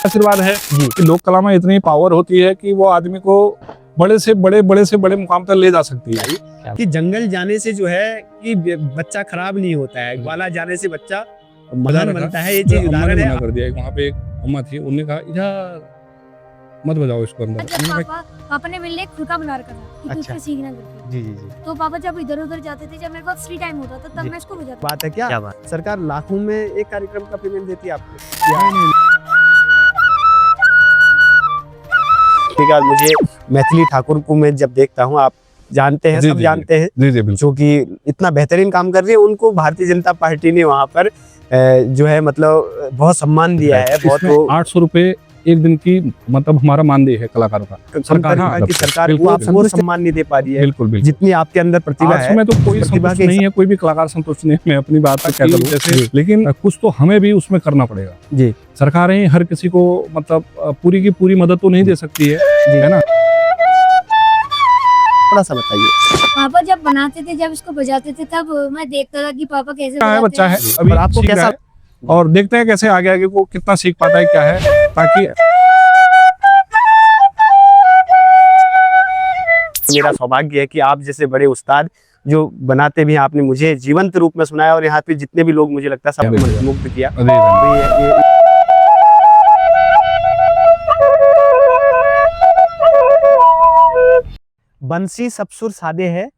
आशीर्वाद है जी कि लोक कला में इतनी पावर होती है कि वो आदमी को बड़े से बड़े मुकाम तक ले जा सकती है। कि जंगल जाने से जो है कि बच्चा खराब नहीं होता है, ग्वाला जाने से बच्चा महान बनता है। ये चीज अम्मा ने उदाहरण मना है। कर दिया। वहाँ पे एक अम्मा थी, उन्होंने कहा इधर मत बजाओ इसको अंदर। जब मैंने कहा, पापा ने मेरे लिए एक खुरका बना रखा था कि तू अच्छा। इससे सीखना करके। जी जी जी तो पापा जब इधर उधर जाते थे, जब मेरे पास फ्री टाइम होता था तब जी। मैं इसको बजाता बात है क्या बात? सरकार लाखों में एक कार्यक्रम का पेमेंट देती है आपको। ठीक है, मुझे मैथिली ठाकुर को मैं जब देखता हूँ, आप जानते हैं, जी, सब जी, जानते हैं, जी जी बिल्कुल। जो कि इतना बेहतरीन काम कर रही है, उनको भारतीय जनता पार्टी ने वहाँ पर जो है मतलब बहुत सम्मान दिया है। बहुत इसमें वो 800 रुपए एक दिन की मतलब हमारा मानदेय है कलाकारों का। कम सरकार तरीका हाँ, की सरकार बिल्कुल, वो बिल्कुल। सम्मान नहीं दे पा रही है। बिल्कुल बिल्कुल। जितनी आपके अंदर प्रतिभा है, में तो कोई प्रतिभा संतुष्ट के नहीं है, कोई भी कलाकार संतुष्ट नहीं है। मैं अपनी बात क्या करूं जैसे, जी। लेकिन कुछ तो हमें भी उसमें करना पड़ेगा। जी सरकारें हर किसी को मतलब पूरी की पूरी मदद तो नहीं दे सकती है, जी है ना। थोड़ा सा बताइए। पापा जब बनाते थे, जब इसको बजाते थे, तब मैं देखता था कि पापा कैसे क्या है, बजाते बच्चा है हैं। अभी और आपको सीख रहा कैसा है, और देखते हैं कैसे आगे आगे को कितना सीख पाता है, क्या है, ताकि मेरा सौभाग्य है कि आप जैसे बड़े उस्ताद जो बनाते भी हैं, आपने मुझे जीवंत रूप में सुनाया, और यहाँ पे जितने भी लोग मुझे लगता है सब मुग्ध किया। अरे तो ये बंसी सब सुर सादे है,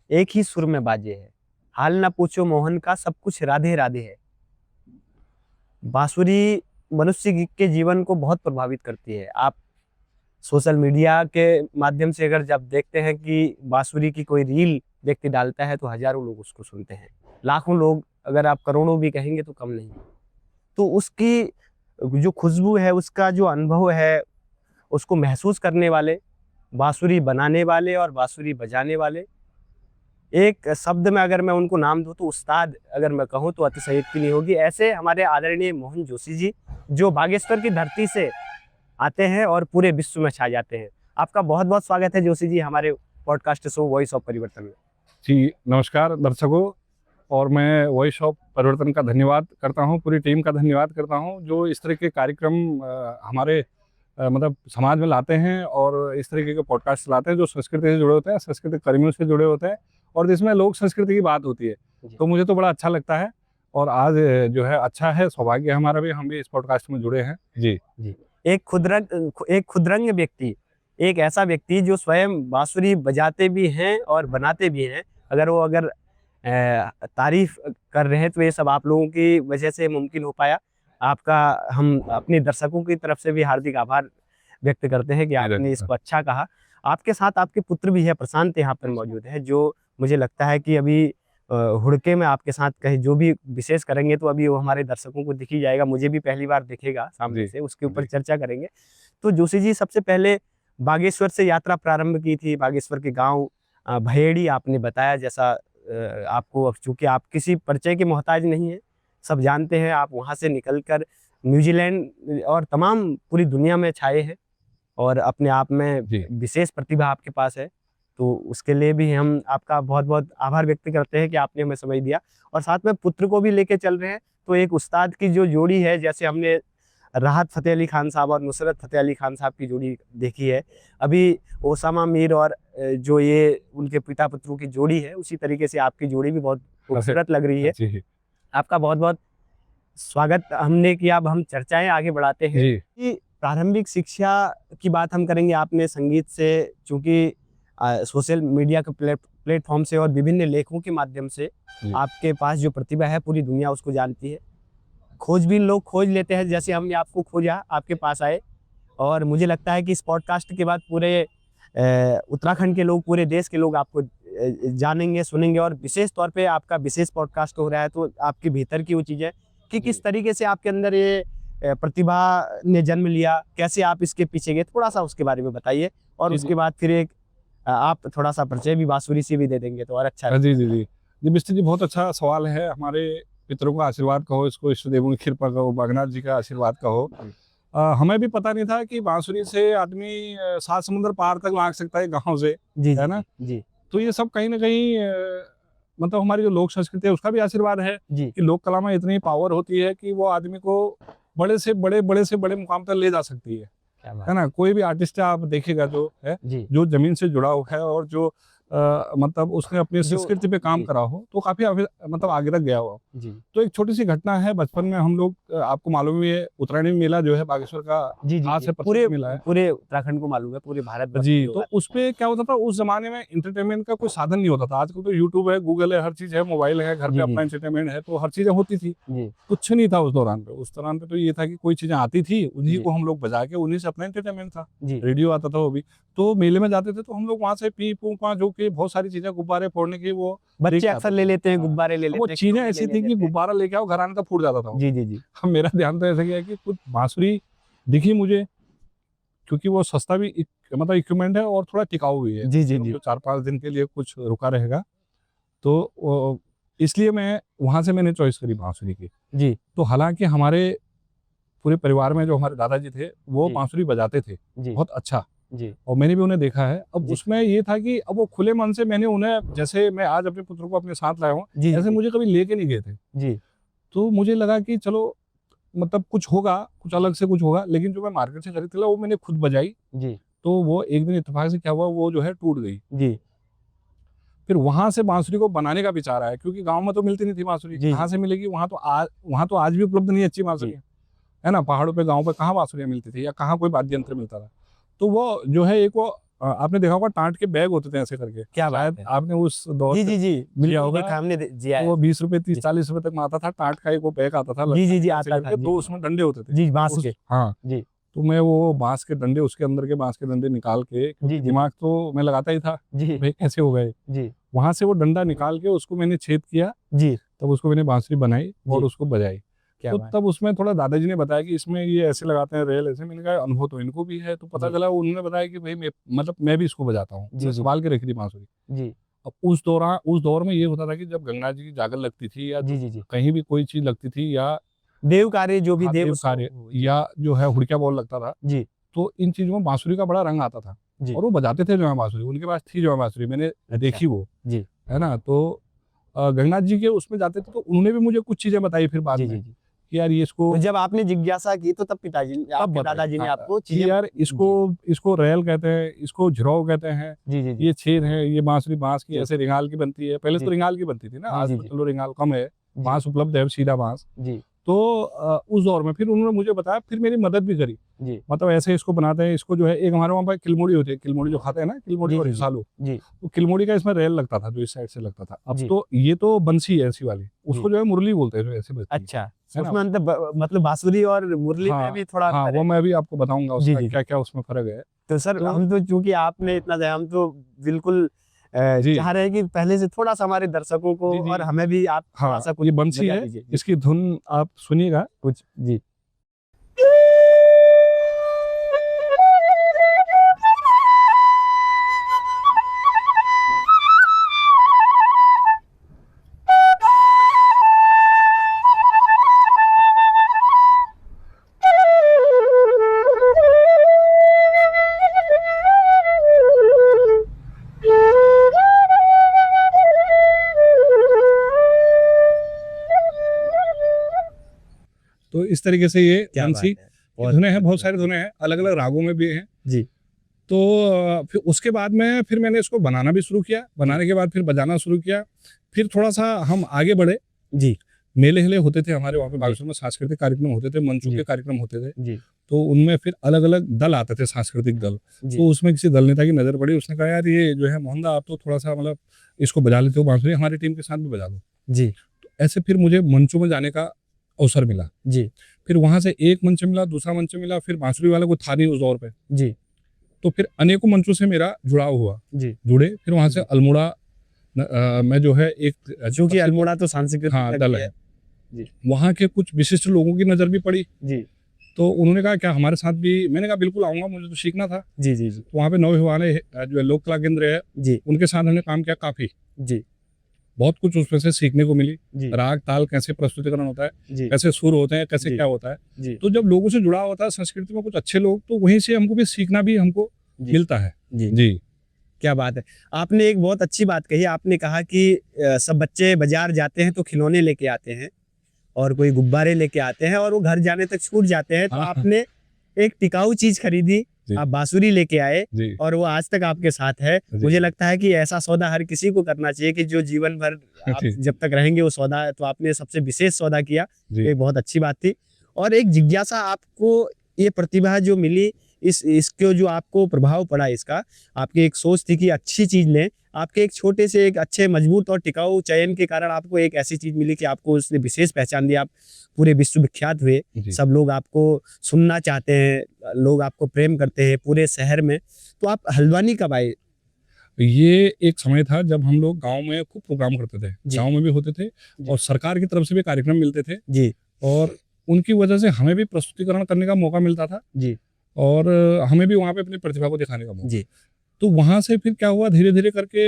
एक ही सुर में बाजे है, हाल ना पूछो मोहन का, सब कुछ राधे राधे है। बांसुरी मनुष्य के जीवन को बहुत प्रभावित करती है। आप सोशल मीडिया के माध्यम से अगर जब देखते हैं कि बांसुरी की कोई रील व्यक्ति डालता है तो हजारों लोग उसको सुनते हैं, लाखों लोग, अगर आप करोड़ों भी कहेंगे तो कम नहीं। तो उसकी जो खुशबू है, उसका जो अनुभव है, उसको महसूस करने वाले, बांसुरी बनाने वाले और बांसुरी बजाने वाले, एक शब्द में अगर मैं उनको नाम दूं तो उस्ताद अगर मैं कहूं तो अतिशयोक्ति नहीं होगी। ऐसे हमारे आदरणीय मोहन जोशी जी, जो बागेश्वर की धरती से आते हैं और पूरे विश्व में छा जाते हैं। आपका बहुत बहुत स्वागत है जोशी जी हमारे पॉडकास्ट शो वॉइस ऑफ परिवर्तन में। जी नमस्कार दर्शकों, और मैं वॉइस ऑफ परिवर्तन का धन्यवाद करता हूं, पूरी टीम का धन्यवाद करता हूं जो इस तरह के कार्यक्रम हमारे मतलब समाज में लाते हैं, और इस तरीके के पॉडकास्ट चलाते हैं जो संस्कृति से जुड़े होते हैं, सांस्कृतिक कर्मियों से जुड़े होते हैं, और जिसमें लोक संस्कृति की बात होती है। तो मुझे तो बड़ा अच्छा लगता है, और आज जो है अच्छा है, सौभाग्य है हमारा भी, हम भी इस पॉडकास्ट में जुड़े हैं। जी जी एक खुदरंग व्यक्ति, एक ऐसा व्यक्ति जो स्वयं बांसुरी बजाते भी हैं और बनाते भी हैं। अगर तारीफ कर रहे हैं तो ये सब आप लोगों की वजह से मुमकिन हो पाया। आपका हम अपने दर्शकों की तरफ से भी हार्दिक आभार व्यक्त करते हैं कि आपने इसको अच्छा कहा। आपके साथ आपके पुत्र भी है, प्रशांत यहाँ पर मौजूद है, जो मुझे लगता है कि अभी हुड़के में आपके साथ कहीं जो भी विशेष करेंगे तो अभी वो हमारे दर्शकों को दिख ही जाएगा, मुझे भी पहली बार दिखेगा सामने से, उसके ऊपर चर्चा करेंगे। तो जोशी जी, सबसे पहले बागेश्वर से यात्रा प्रारंभ की थी, बागेश्वर के गांव भयेड़ी आपने बताया, जैसा आपको, चूंकि आप किसी परिचय के मोहताज नहीं है, सब जानते हैं, आप वहाँ से निकलकर न्यूजीलैंड और तमाम पूरी दुनिया में छाए हैं, और अपने आप में विशेष प्रतिभा आपके पास है। तो उसके लिए भी हम आपका बहुत बहुत आभार व्यक्त करते हैं कि आपने हमें समय दिया, और साथ में पुत्र को भी लेके चल रहे हैं। तो एक उस्ताद की जो जोड़ी है, जैसे हमने राहत फ़तेह अली खान साहब और नुसरत फ़तेह अली खान साहब की जोड़ी देखी है, अभी ओसामा मीर और जो ये उनके पिता पुत्रों की जोड़ी है, उसी तरीके से आपकी जोड़ी भी बहुत खूबसूरत लग रही है। आपका बहुत बहुत स्वागत हमने किया। अब हम चर्चाएं आगे बढ़ाते हैं कि प्रारंभिक शिक्षा की बात हम करेंगे। आपने संगीत से, चूंकि सोशल मीडिया के प्लेटफॉर्म से और विभिन्न लेखों के माध्यम से आपके पास जो प्रतिभा है पूरी दुनिया उसको जानती है। खोजबीन लोग खोज लेते हैं, जैसे हमने आपको खोजा, आपके पास आए, और मुझे लगता है कि इस पॉडकास्ट के बाद पूरे उत्तराखंड के लोग, पूरे देश के लोग आपको जानेंगे, सुनेंगे, और विशेष तौर पे आपका विशेष पॉडकास्ट हो रहा है, तो आपके भीतर की वो चीज़ें कि किस तरीके से आपके अंदर ये प्रतिभा ने जन्म लिया, कैसे आप इसके पीछे गए, थोड़ा सा उसके बारे में बताइए। और उसके बाद फिर एक आप थोड़ा सा परिचय भी बांसुरी से भी दे देंगे तो और अच्छा है। जी जी जी जी मिस्टर जी, बहुत अच्छा सवाल है। हमारे पितरों का आशीर्वाद कहो, इसको इष्ट देवों की कृपा कहो, बागनाथ जी का आशीर्वाद कहो। हमें भी पता नहीं था कि बांसुरी से आदमी 7 समुद्र पार तक लाग सकता है गांव से, है ना जी। तो ये सब कहीं ना कहीं मतलब हमारी जो लोक संस्कृति है उसका भी आशीर्वाद है कि लोक कला में इतनी पावर होती है कि वो आदमी को बड़े से बड़े मुकाम तक ले जा सकती क्या बात है ना। कोई भी आर्टिस्ट है आप देखिएगा जो है, जी जो जमीन से जुड़ा हुआ है और जो मतलब उसने अपनी जो- संस्कृति पे काम जी। करा हो, तो काफी मतलब आगे तक गया हो। जी तो एक छोटी सी घटना है, बचपन में हम लोग आपको मालूम ही है, उत्तरायणी मेला जो है बागेश्वर का जी आज जी से पूरे प्रसिद्ध मेला है पूरे उत्तराखंड को मालूम है, पूरे भारत वर्ष जी। में तो होगा। उसपे क्या होता था उस जमाने में, एंटरटेनमेंट का कोई साधन नहीं होता था। आजकल तो यूट्यूब है, गूगल है, हर चीज है, मोबाइल है, घर जी, पे जी। अपना एंटरटेनमेंट है, तो हर चीजें होती थी। जी कुछ नहीं था उस दौरान पे। उस दौरान पे तो ये था कि कोई चीजें आती थी, उन्हीं जी। को हम लोग बजा के उन्हीं से अपना एंटरटेनमेंट था। जी रेडियो आता था वो भी। तो मेले में जाते थे तो हम लोग वहां से पी पू पा जो कि बहुत सारी चीजें, गुब्बारे फोड़ने की, वो बच्चे लेके अक्सर आते ले थे। लेते हैं, हाँ। गुब्बारे ले अब लेते वो हैं, चीजें खिलौने ऐसी ले थी कि लेते हैं। गुब्बारा लेके आओ, घर आने तक फूट जाता था वो। जी जी जी अब मेरा ध्यान तो ऐसे गया कि कुछ बांसुरी दिखी मुझे, क्योंकि वो सस्ता भी मतलब इक्विपमेंट है और थोड़ा टिकाऊ भी है। जी जी जी जो 4-5 दिन के लिए कुछ रुका रहेगा, तो इसलिए मैं वहां से मैंने चॉइस करी बांसुरी की। जी तो हालांकि हमारे पूरे परिवार में जो हमारे दादाजी थे, वो जी। बांसुरी बजाते थे जी बहुत अच्छा, जी और मैंने भी उन्हें देखा है। अब जी। उसमें ये था कि अब वो खुले मन से मैंने उन्हें, जैसे मैं आज अपने पुत्र को अपने साथ लाया हूँ, जी ऐसे जी मुझे कभी लेके नहीं गए थे। जी तो मुझे लगा कि चलो मतलब कुछ होगा, कुछ अलग से कुछ होगा। लेकिन जो मैं मार्केट से खरीद था वो मैंने खुद बजाई, जी तो वो एक दिन इत्तेफाक से क्या हुआ, वो जो है टूट गई। जी फिर वहां से बांसुरी को बनाने का विचार आया, क्योंकि गांव में तो मिलती नहीं थी बांसुरी, जी कहाँ से मिलेगी। वहां तो आज भी उपलब्ध नहीं है अच्छी बांसुरी, जी है ना। पहाड़ों पे, गाँव पे कहाँ बांसुरियाँ मिलती थी या कहाँ कोई वाद्य यंत्र मिलता था। तो वो जो है एक वो आपने देखा होगा टाट के बैग होते थे ऐसे करके, क्या बात शायद है। आपने उस दौर जी पे जी जी जिया बिल्कुल होगा। देखा हमने, जिया तो है। वो 20 रुपए, जी 30-40 रुपए तक में आता था टाट का, एक वो बैग आता था जी जी जी ऐसे आता करके, था। जी 2 उसमें डंडे होते थे। जी बांस के। हाँ, जी तो मैं वो बांस के डंडे, उसके अंदर के बांस के डंडे निकाल के, क्योंकि जी जी दिमाग तो मैं लगाता ही था, जी भाई कैसे हो गए। जी वहां से वो डंडा निकाल के उसको मैंने छेद किया, जी तब उसको मैंने बांसुरी बनाई और जी। उसको बजाई। क्या तो बात। तब उसमें थोड़ा दादाजी ने बताया कि इसमें ये ऐसे लगाते हैं रेल ऐसे। मैंने कहा अनुभव तो इनको भी है। तो पता जी। चला उन्होंने बताया कि भाई मैं भी इसको बजाता हूँ। जी, मैं जी। संभाल के रखी थी बांसुरी। जी अब उस दौर में ये होता था कि जब गंगा जी की जागल लगती थी, या जी जी जी कहीं भी कोई चीज लगती थी, या देव कार्य जो भी देव देव कार्य, या जो है हुड़किया बॉल लगता था, जी तो इन चीजों में बांसुरी का बड़ा रंग आता था। जी। और वो बजाते थे जो है बांसुरी, उनके पास थी जो है बांसुरी, मैंने देखी वो, जी है ना। तो गंगा जी के उसमें जाते थे, तो उन्होंने भी मुझे कुछ चीजें बताई फिर बाद जी में जी जी। कि यार ये इसको तो जब आपने जिज्ञासा की तो तब पिताजी आपके बताई। दादाजी ने हाँ, आपको कि चीजें। यार इसको रेल कहते हैं, इसको झुराव कहते हैं, जी जी जी ये छेद है, ये बांसुरी बांस की जी। ऐसे रिंगाल की बनती है। पहले जी। तो रिंगाल की बनती थी ना, जी, आज जी, तो जी। चलो रिंगाल कम है, जी बांस उपलब्ध है, सीधा बांस। जी तो उस दौर में फिर उन्होंने मुझे बताया, फिर मेरी मदद भी करी। जी मतलब ऐसे इसको बनाते हैं, इसको जो है एक हमारे वहाँ पर किलमोड़ी होती है, किलमोड़ी जो खाते हैं ना, किलमोड़ी जी, और जी, जी। हिसालू। जी तो किलमोड़ी का इसमें रेल लगता था, जो इस साइड से लगता था। अब जी। तो ये तो बंसी है ऐसी वाली, उसको जी। जो है मुरली बोलते हैं, जो ऐसे बजती है। अच्छा, है ना? उसमें मतलब बांसुरी और मुरली में हाँ, भी थोड़ा हाँ, अंतर वो है। मैं भी आपको बताऊंगा जी, उसका जी, जी। क्या क्या उसमें फर्क है। तो सर तो हम तो चूंकि आपने इतना दिया, हम तो बिल्कुल जी, चाह रहे हैं कि पहले से थोड़ा सा हमारे दर्शकों को जी, जी। और हमें भी आप थोड़ा हाँ, सा कुछ ये बंसी बजा है, दीजिए। जी, इसकी धुन आप सुनिएगा। कुछ जी तो इस तरीके से ये क्या बंसी बात है। बहुत धुनें हैं, बहुत सारे धुनें हैं, अलग अलग रागों में भी हैं। जी तो फिर उसके बाद में फिर मैंने इसको बनाना भी शुरू किया। बनाने के बाद फिर बजाना शुरू किया। फिर थोड़ा सा हम आगे बढ़े। जी मेले हेले होते थे हमारे वहाँ पे बागेश्वर में, सांस्कृतिक कार्यक्रम होते थे, मंचों जी। के कार्यक्रम होते थे। जी तो उनमें फिर अलग अलग दल आते थे, सांस्कृतिक दल। जी तो उसमें किसी दल नेता की नज़र पड़ी, उसने कहा यार ये जो है मोहनदा, आप तो थोड़ा सा मतलब इसको बजा लेते हो बांसुरी, हमारी टीम के साथ भी बजा लो। जी तो ऐसे फिर मुझे मंचों में जाने का अवसर मिला। जी फिर वहां से एक मंच मिला, दूसरा मंच मिला, फिर बांसुरी वाला कोई था नहीं उस दौर पे। जी तो फिर अनेकों मंचों से मेरा जुड़ाव हुआ, जी जुड़े। फिर वहां से अल्मोड़ा में जो है एक क्योंकि अल्मोड़ा तो सांस्कृतिक हाँ दल भी है, जी वहाँ के कुछ विशिष्ट लोगों की नज़र भी पड़ी। जी तो उन्होंने कहा क्या हमारे साथ भी, मैंने कहा बिल्कुल आऊँगा, मुझे तो सीखना था। जी जी जी तो वहाँ पे नौहिवाने जो है लोक कला केंद्र है, जी उनके साथ हमने काम किया काफ़ी। जी बहुत कुछ उसमें से सीखने को मिली। जी राग ताल कैसे प्रस्तुतिकरण होता है, जी कैसे सुर होते हैं, कैसे जी। क्या होता है। जी तो जब लोगों से जुड़ा होता है संस्कृति में कुछ अच्छे लोग, तो वहीं से हमको भी सीखना भी हमको जी। मिलता है। जी जी क्या बात है। आपने एक बहुत अच्छी बात कही, आपने कहा कि सब बच्चे बाजार जाते हैं तो खिलौने लेके आते हैं और कोई गुब्बारे लेके आते हैं और वो घर जाने तक छूट जाते हैं, तो हाँ। आपने एक टिकाऊ चीज खरीदी, जी। आप बांसुरी लेके आए जी और वो आज तक आपके साथ है। जी। मुझे लगता है कि ऐसा सौदा हर किसी को करना चाहिए कि जो जीवन भर आप जी। जब तक रहेंगे वो सौदा, तो आपने सबसे विशेष सौदा किया, जी ये बहुत अच्छी बात थी। और एक जिज्ञासा, आपको ये प्रतिभा जो मिली, इसके जो आपको प्रभाव पड़ा, इसका आपकी एक सोच थी कि अच्छी चीज लें, आपके एक छोटे से एक अच्छे मजबूत और टिकाऊ चयन के कारण आपको एक ऐसी चीज मिली कि आपको उसने विशेष पहचान दी, आप पूरे विश्व विख्यात हुए, जी। सब लोग आपको सुनना चाहते हैं, लोग आपको प्रेम करते हैं पूरे शहर में। तो आप हल्द्वानी कब आए? ये एक समय था जब हम लोग गांव में खूब प्रोग्राम करते थे, जी। गांव में भी होते थे जी। और सरकार की तरफ से भी कार्यक्रम मिलते थे जी और उनकी वजह से हमें भी प्रस्तुतिकरण करने का मौका मिलता था जी और हमें भी वहाँ पे अपनी प्रतिभा को दिखाने का मौका। जी तो वहाँ से फिर क्या हुआ, धीरे धीरे करके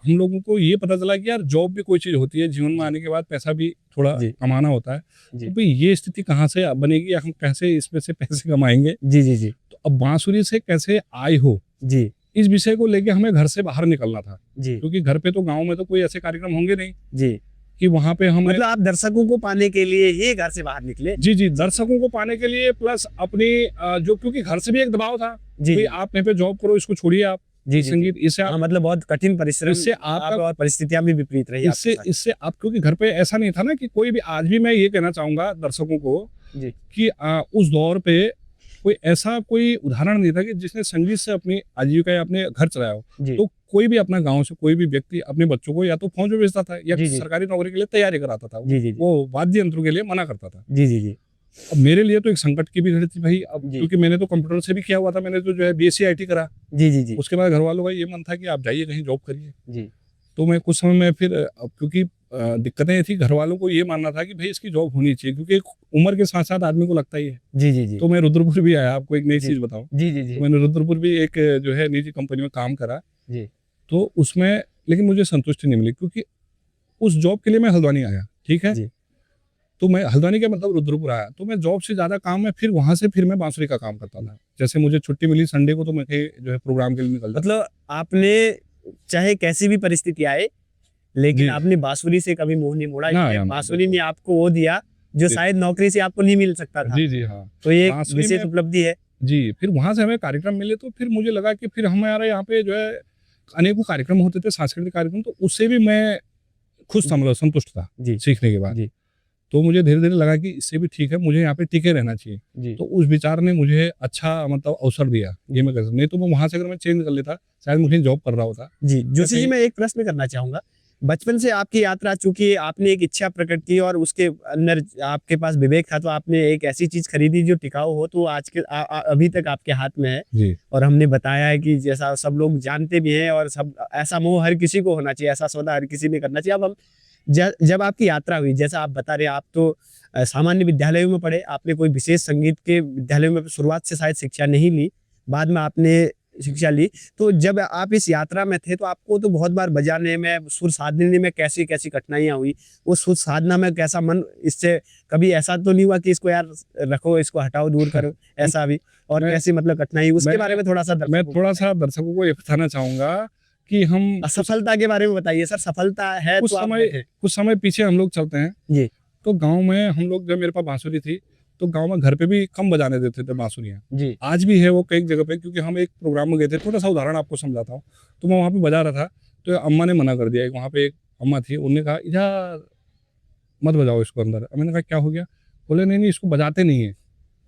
हम लोगों को ये पता चला कि यार जॉब भी कोई चीज़ होती है, जीवन में आने के बाद पैसा भी थोड़ा जी। कमाना होता है। जी। तो भाई ये स्थिति कहाँ से बनेगी या हम कैसे इसमें से पैसे कमाएंगे। जी जी जी तो अब बांसुरी से कैसे आए हो, जी इस विषय को लेके हमें घर से बाहर निकलना था, जी क्योंकि घर पे तो गांव में तो कोई ऐसे कार्यक्रम होंगे नहीं जी। कि वहाँ पे हमें मतलब आप दर्शकों को पाने के लिए ही घर से बाहर निकले? जी जी दर्शकों को पाने के लिए प्लस अपनी जो, क्योंकि घर से भी एक दबाव था जी कि जी आप कहीं पे जॉब करो, इसको छोड़िए आप जी जी। संगीत, इससे हाँ, आप मतलब बहुत कठिन परिश्रम, इससे आप आपका और परिस्थितियां भी विपरीत रही आपके साथ। इससे आप, क्योंकि घर पे ऐसा नहीं था ना कि कोई भी, आज भी मैं ये कहना चाहूंगा दर्शकों को जी कि उस दौर पे कोई ऐसा कोई उदाहरण नहीं था कि जिसने संगीत से अपनी आजीविका या अपने घर चलाया हो। जी तो कोई भी अपना गांव से कोई भी व्यक्ति अपने बच्चों को या तो फौज में भेजता था या जी, जी। सरकारी नौकरी के लिए तैयारी कराता था, जी जी जी वो वाद्य यंत्रों के लिए मना करता था। जी जी जी अब मेरे लिए तो एक संकट की भी घड़ी थी भाई, अब जी। क्योंकि मैंने तो कंप्यूटर से भी किया हुआ था, मैंने तो जो है बीएससी आईटी करा। जी जी जी उसके बाद घर वालों का ये मन था कि आप जाइए कहीं जॉब करिए। जी तो मैं कुछ समय में फिर अब क्योंकि दिक्कतें ये थी, घर वालों को ये मानना था कि भाई इसकी जॉब होनी चाहिए, क्योंकि एक उम्र के साथ साथ आदमी को लगता ही है। जी जी जी तो मैं रुद्रपुर भी आया, आपको एक नई जी। चीज बताऊं, जी जी जी तो मैंने रुद्रपुर भी एक जो है निजी कंपनी में काम करा। जी तो उसमें लेकिन मुझे संतुष्टि नहीं मिली, क्योंकि उस जॉब के लिए मैं हल्द्वानी आया, ठीक है। जी। तो मैं हल्द्वानी का मतलब रुद्रपुर आया, तो मैं जॉब से ज्यादा काम में फिर वहां से फिर मैं बांसुरी का काम करता था। जैसे मुझे छुट्टी मिली संडे को तो मैं कहीं जो है प्रोग्राम के लिए निकल जाता। मतलब आपने चाहे कैसी भी परिस्थिति आए, लेकिन जी। आपने बांसुरी से कभी मुंह नहीं मोड़ा। ना, इसलिए ना, बांसुरी ने आपको वो दिया जो जी। शायद नौकरी से आपको नहीं मिल सकता था। जी जी हाँ तो ये एक बांसुरी विशेष में- उपलब्धि है। जी। फिर वहां से हमें कार्यक्रम मिले, तो फिर मुझे लगा कि फिर हमारे यहाँ पे जो है अनेकों कार्यक्रम होते थे, सांस्कृतिक कार्यक्रम, तो उससे भी मैं खुश था, मतलब संतुष्ट था जी सीखने के बाद। जी। तो मुझे धीरे धीरे लगा कि इससे भी ठीक है, मुझे यहाँ पे टिके रहना चाहिए। जी तो उस विचार ने मुझे अच्छा मतलब अवसर दिया, ये मैं कह सकता हूं। नहीं तो मैं वहां से अगर मैं चेंज कर लेता, शायद मुझे जॉब कर रहा होता। जी जोशी जी, कहीं- मैं एक प्रश्न करना चाहूंगा। बचपन से आपकी यात्रा, चूंकि आपने एक इच्छा प्रकट की और उसके अंदर आपके पास विवेक था, तो आपने एक ऐसी चीज खरीदी जो टिकाऊ हो, तो आज के अभी तक आपके हाथ में है। जी और हमने बताया है कि जैसा सब लोग जानते भी हैं, और सब ऐसा मोह हर किसी को होना चाहिए, ऐसा सौदा हर किसी ने करना चाहिए। अब हम जब आपकी यात्रा हुई, जैसा आप बता रहे हैं, आप तो सामान्य विद्यालयों में पढ़े, आपने कोई विशेष संगीत के विद्यालयों में शुरुआत से शायद शिक्षा नहीं ली, बाद में आपने शिक्षा ली। तो जब आप इस यात्रा में थे, तो आपको तो बहुत बार बजाने में, सुर साधने में कैसी कैसी कठिनाइयां हुई, वो सुर साधना में कैसा मन, इससे कभी ऐसा तो नहीं हुआ कि इसको यार रखो, इसको हटाओ, दूर करो, ऐसा भी? और मैं- कैसी मतलब कठिनाई, उसके मैं- बारे में थोड़ा सा मैं थोड़ा सा दर्शकों को ये बताना चाहूंगा कि हम असफलता के बारे में बताइए सर। सफलता है कुछ तो आप समय बैठे। कुछ समय पीछे हम लोग चलते हैं जी तो गांव में हम लोग, जब मेरे पास बांसुरी थी तो गांव में घर पे भी कम बजाने देते थे बांसुरियां। जी आज भी है वो कई जगह पे, क्योंकि हम एक प्रोग्राम में गए थे, थोड़ा सा उदाहरण आपको समझाता हूँ। तो मैं वहाँ पे बजा रहा था, तो अम्मा ने मना कर दिया। वहाँ पे एक अम्मा थी, उन्होंने कहा इधर मत बजाओ इसको अंदर। मैंने कहा क्या हो गया? बोले नहीं नहीं, इसको बजाते नहीं है,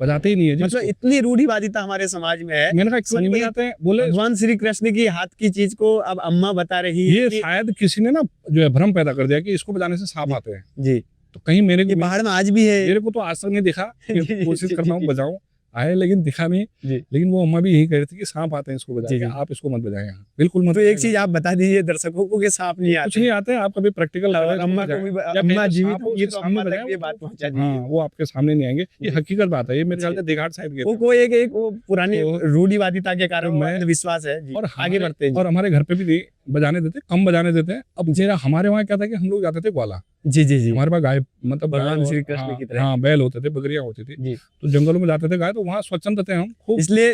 बजाते ही नहीं है जी मतलब इसको। इतनी रूढ़िवादिता हमारे समाज में है। मैंने कहा क्यों नहीं संगीत- बजाते हैं? बोले भगवान श्री कृष्ण की हाथ की चीज को अब अम्मा बता रही है ये कि- शायद किसी ने ना जो है भ्रम पैदा कर दिया कि इसको बजाने से सांप जी। आते हैं। जी तो कहीं मेरे ये पहाड़ में आज भी है। मेरे को तो आज तक नहीं दिखा कि जी, कोशिश जी, करता हूँ जी। बजाऊं, आए लेकिन दिखा नहीं। जी। लेकिन वो अम्मा भी यही कह रही थी कि सांप आते हैं इसको बजा जी, के, जी। आप इसको मत बजाएं यहाँ, बिल्कुल मत तो एक बजाएं। चीज आप बता दीजिए दर्शकों को कि सांप नहीं कुछ आते। नहीं आते हैं, आप कभी प्रैक्टिकल और अम्मा को भी, अम्मा जीवित होंगी तो अम्मा तक ये बात पहुंचा हाँ दीजिए। वो आपके सामने नहीं आएंगे, ये जी। हकीकत बात है। ये मेरे ख्याल जी। से देघाट साइड के वो थे। कोई एक वो पुरानी तो- रूढ़िवादिता के कारण तो वो मैं- अंधविश्वास है। जी और आगे हमारे- बढ़ते हैं। और हमारे घर पे भी नहीं बजाने देते, कम बजाने देते हैं। अब मेरा हमारे वहाँ क्या था कि हम लोग जाते थे ग्वाला, जी जी जी हमारे पास गाय मतलब भगवान गाय श्री और- कृष्ण हाँ, की तरह। हाँ बैल होते थे, बकरियां होती थी। जी। तो जंगलों में जाते थे गाय, तो वहाँ स्वच्छंद थे हम खूब। इसलिए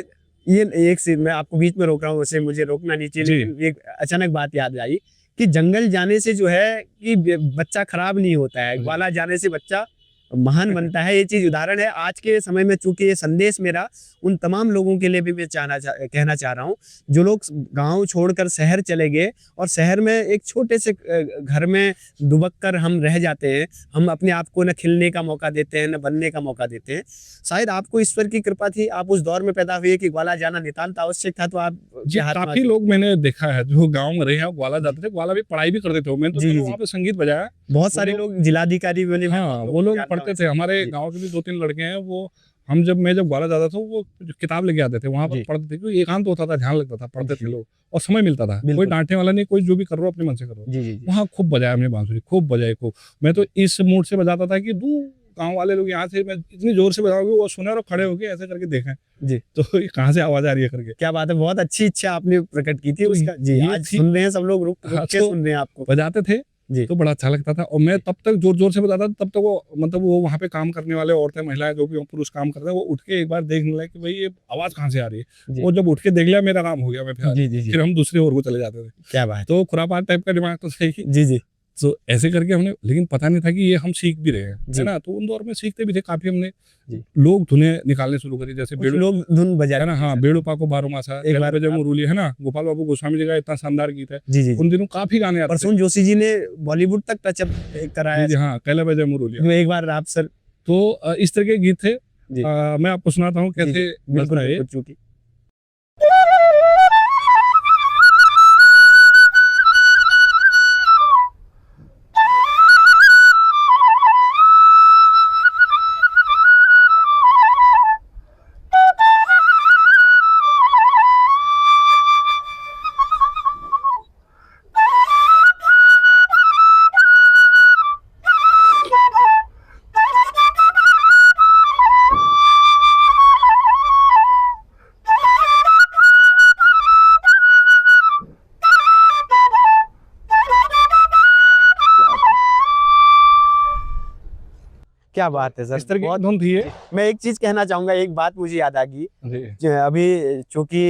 ये एक चीज मैं आपको बीच में रोक रहा हूँ, उसे मुझे रोकना नहीं चाहिए, जी। लेकिन एक अचानक बात याद आई कि जंगल जाने से जो है कि बच्चा खराब नहीं होता है, जी। ग्वाला जाने से बच्चा महान बनता है। ये चीज उदाहरण है आज के समय में, चूंकि ये संदेश मेरा उन तमाम लोगों के लिए भी मैं कहना चाह रहा हूँ जो लोग गांव छोड़कर शहर चले गए और शहर में एक छोटे से घर में दुबक कर हम रह जाते हैं। हम अपने आप को न खिलने का मौका देते हैं, न बनने का मौका देते हैं। शायद आपको ईश्वर की कृपा थी, आप उस दौर में पैदा हुए कि ग्वाला जाना नितांत आवश्यक था, तो आप जी, काफी लोग मैंने देखा है जो गांव में रहे हैं, ग्वाला जाते थे, ग्वाला भी पढ़ाई भी करते थे। मैंने तो जी, वहाँ पे संगीत बजाया, बहुत सारे लोग जिलाधिकारी बने। हाँ, वो लोग पढ़ते थे। हमारे गांव के भी 2-3 लड़के हैं, वो मैं जब ग्वाला जाता था वो किताब लेके आते थे, वहाँ पर पढ़ते थे, क्योंकि एकांत होता था, ध्यान लगता था, पढ़ते थे लोग और समय मिलता था, कोई डांटने वाला नहीं, कोई जो भी कर रहा हो अपने मन से करो। वहाँ खूब बजाया हमने बांसुरी, खूब बजाई खूब। मैं तो इस मूड से बजाता था कि गांव वाले लोग यहाँ से मैं इतनी जोर से बजाऊंगे वो सुने और खड़े होके ऐसे करके देखें जी, तो ये कहाँ से आवाज आ रही है करके। क्या बात है, बहुत अच्छी इच्छा आपने प्रकट की थी उसका जी। आज सुन रहे हैं सब लोग, रुक के सुन रहे हैं आपको। बजाते थे जी, तो बड़ा अच्छा लगता था। और मैं तब तक जोर जोर से बजाता था, तब तक वो मतलब वो वहाँ पे काम करने वाले औरतें महिलाएं जो भी पुरुष काम करते हैं वो उठ के एक बार देखने लगे कि भाई ये आवाज कहाँ से आ रही है। वो जब उठ के देख लिया मेरा काम हो गया, मैं फिर हम दूसरे और को चले जाते थे। क्या बात, तो खुरापात टाइप का दिमाग तो सही जी। तो ऐसे करके हमने, लेकिन पता नहीं था कि ये हम सीख भी रहे हैं, है ना। तो उन दौर में सीखते भी थे काफी हमने। लोग धुनें निकालने शुरू करी, जैसे लोग धुन बजा है ना। हाँ, बेड़ुपा को बारो मासा, एक बार मुरूली, है ना, गोपाल बाबू गोस्वामी जी का इतना शानदार गीत है जी। उन दिनों काफी गाने आते थे। प्रसून जोशी जी ने बॉलीवुड तक टचअप कराया जी। हाँ, कैला बजे मुरूली, एक बार आप सर। तो इस तरह के गीत थे। मैं आपको सुनाता हूँ कैसे। बिल्कुल। क्या बात है सर, इस तरह की धुन थी ये। मैं एक चीज कहना चाहूंगा, एक बात मुझे याद आ गई। अभी चूंकि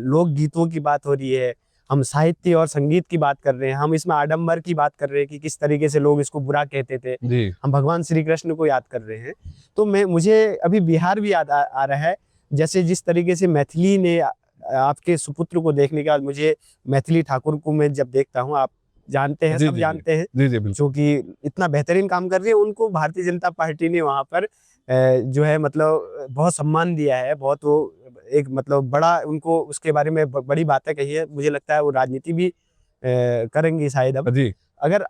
लोक गीतों की बात हो रही है, हम साहित्य और संगीत की बात कर रहे हैं, हम इसमें आडंबर की बात कर रहे हैं कि किस तरीके से लोग इसको बुरा कहते थे जी। हम भगवान श्री कृष्ण को याद कर रहे हैं। तो मुझे अभी बिहार भी याद आ रहा है, जैसे जिस तरीके से मैथिली ने आपके सुपुत्र को देखने के बाद मुझे मैथिली ठाकुर को मैं जब देखता हूँ, आप जानते हैं, सब जानते हैं, जो कि इतना बेहतरीन काम कर रही है। उनको भारतीय जनता पार्टी ने वहां पर जो है मतलब बहुत सम्मान दिया है, बहुत वो एक मतलब बड़ा उनको उसके बारे में बड़ी बातें कही है। मुझे लगता है वो राजनीति भी करेंगी शायद अब जी। अगर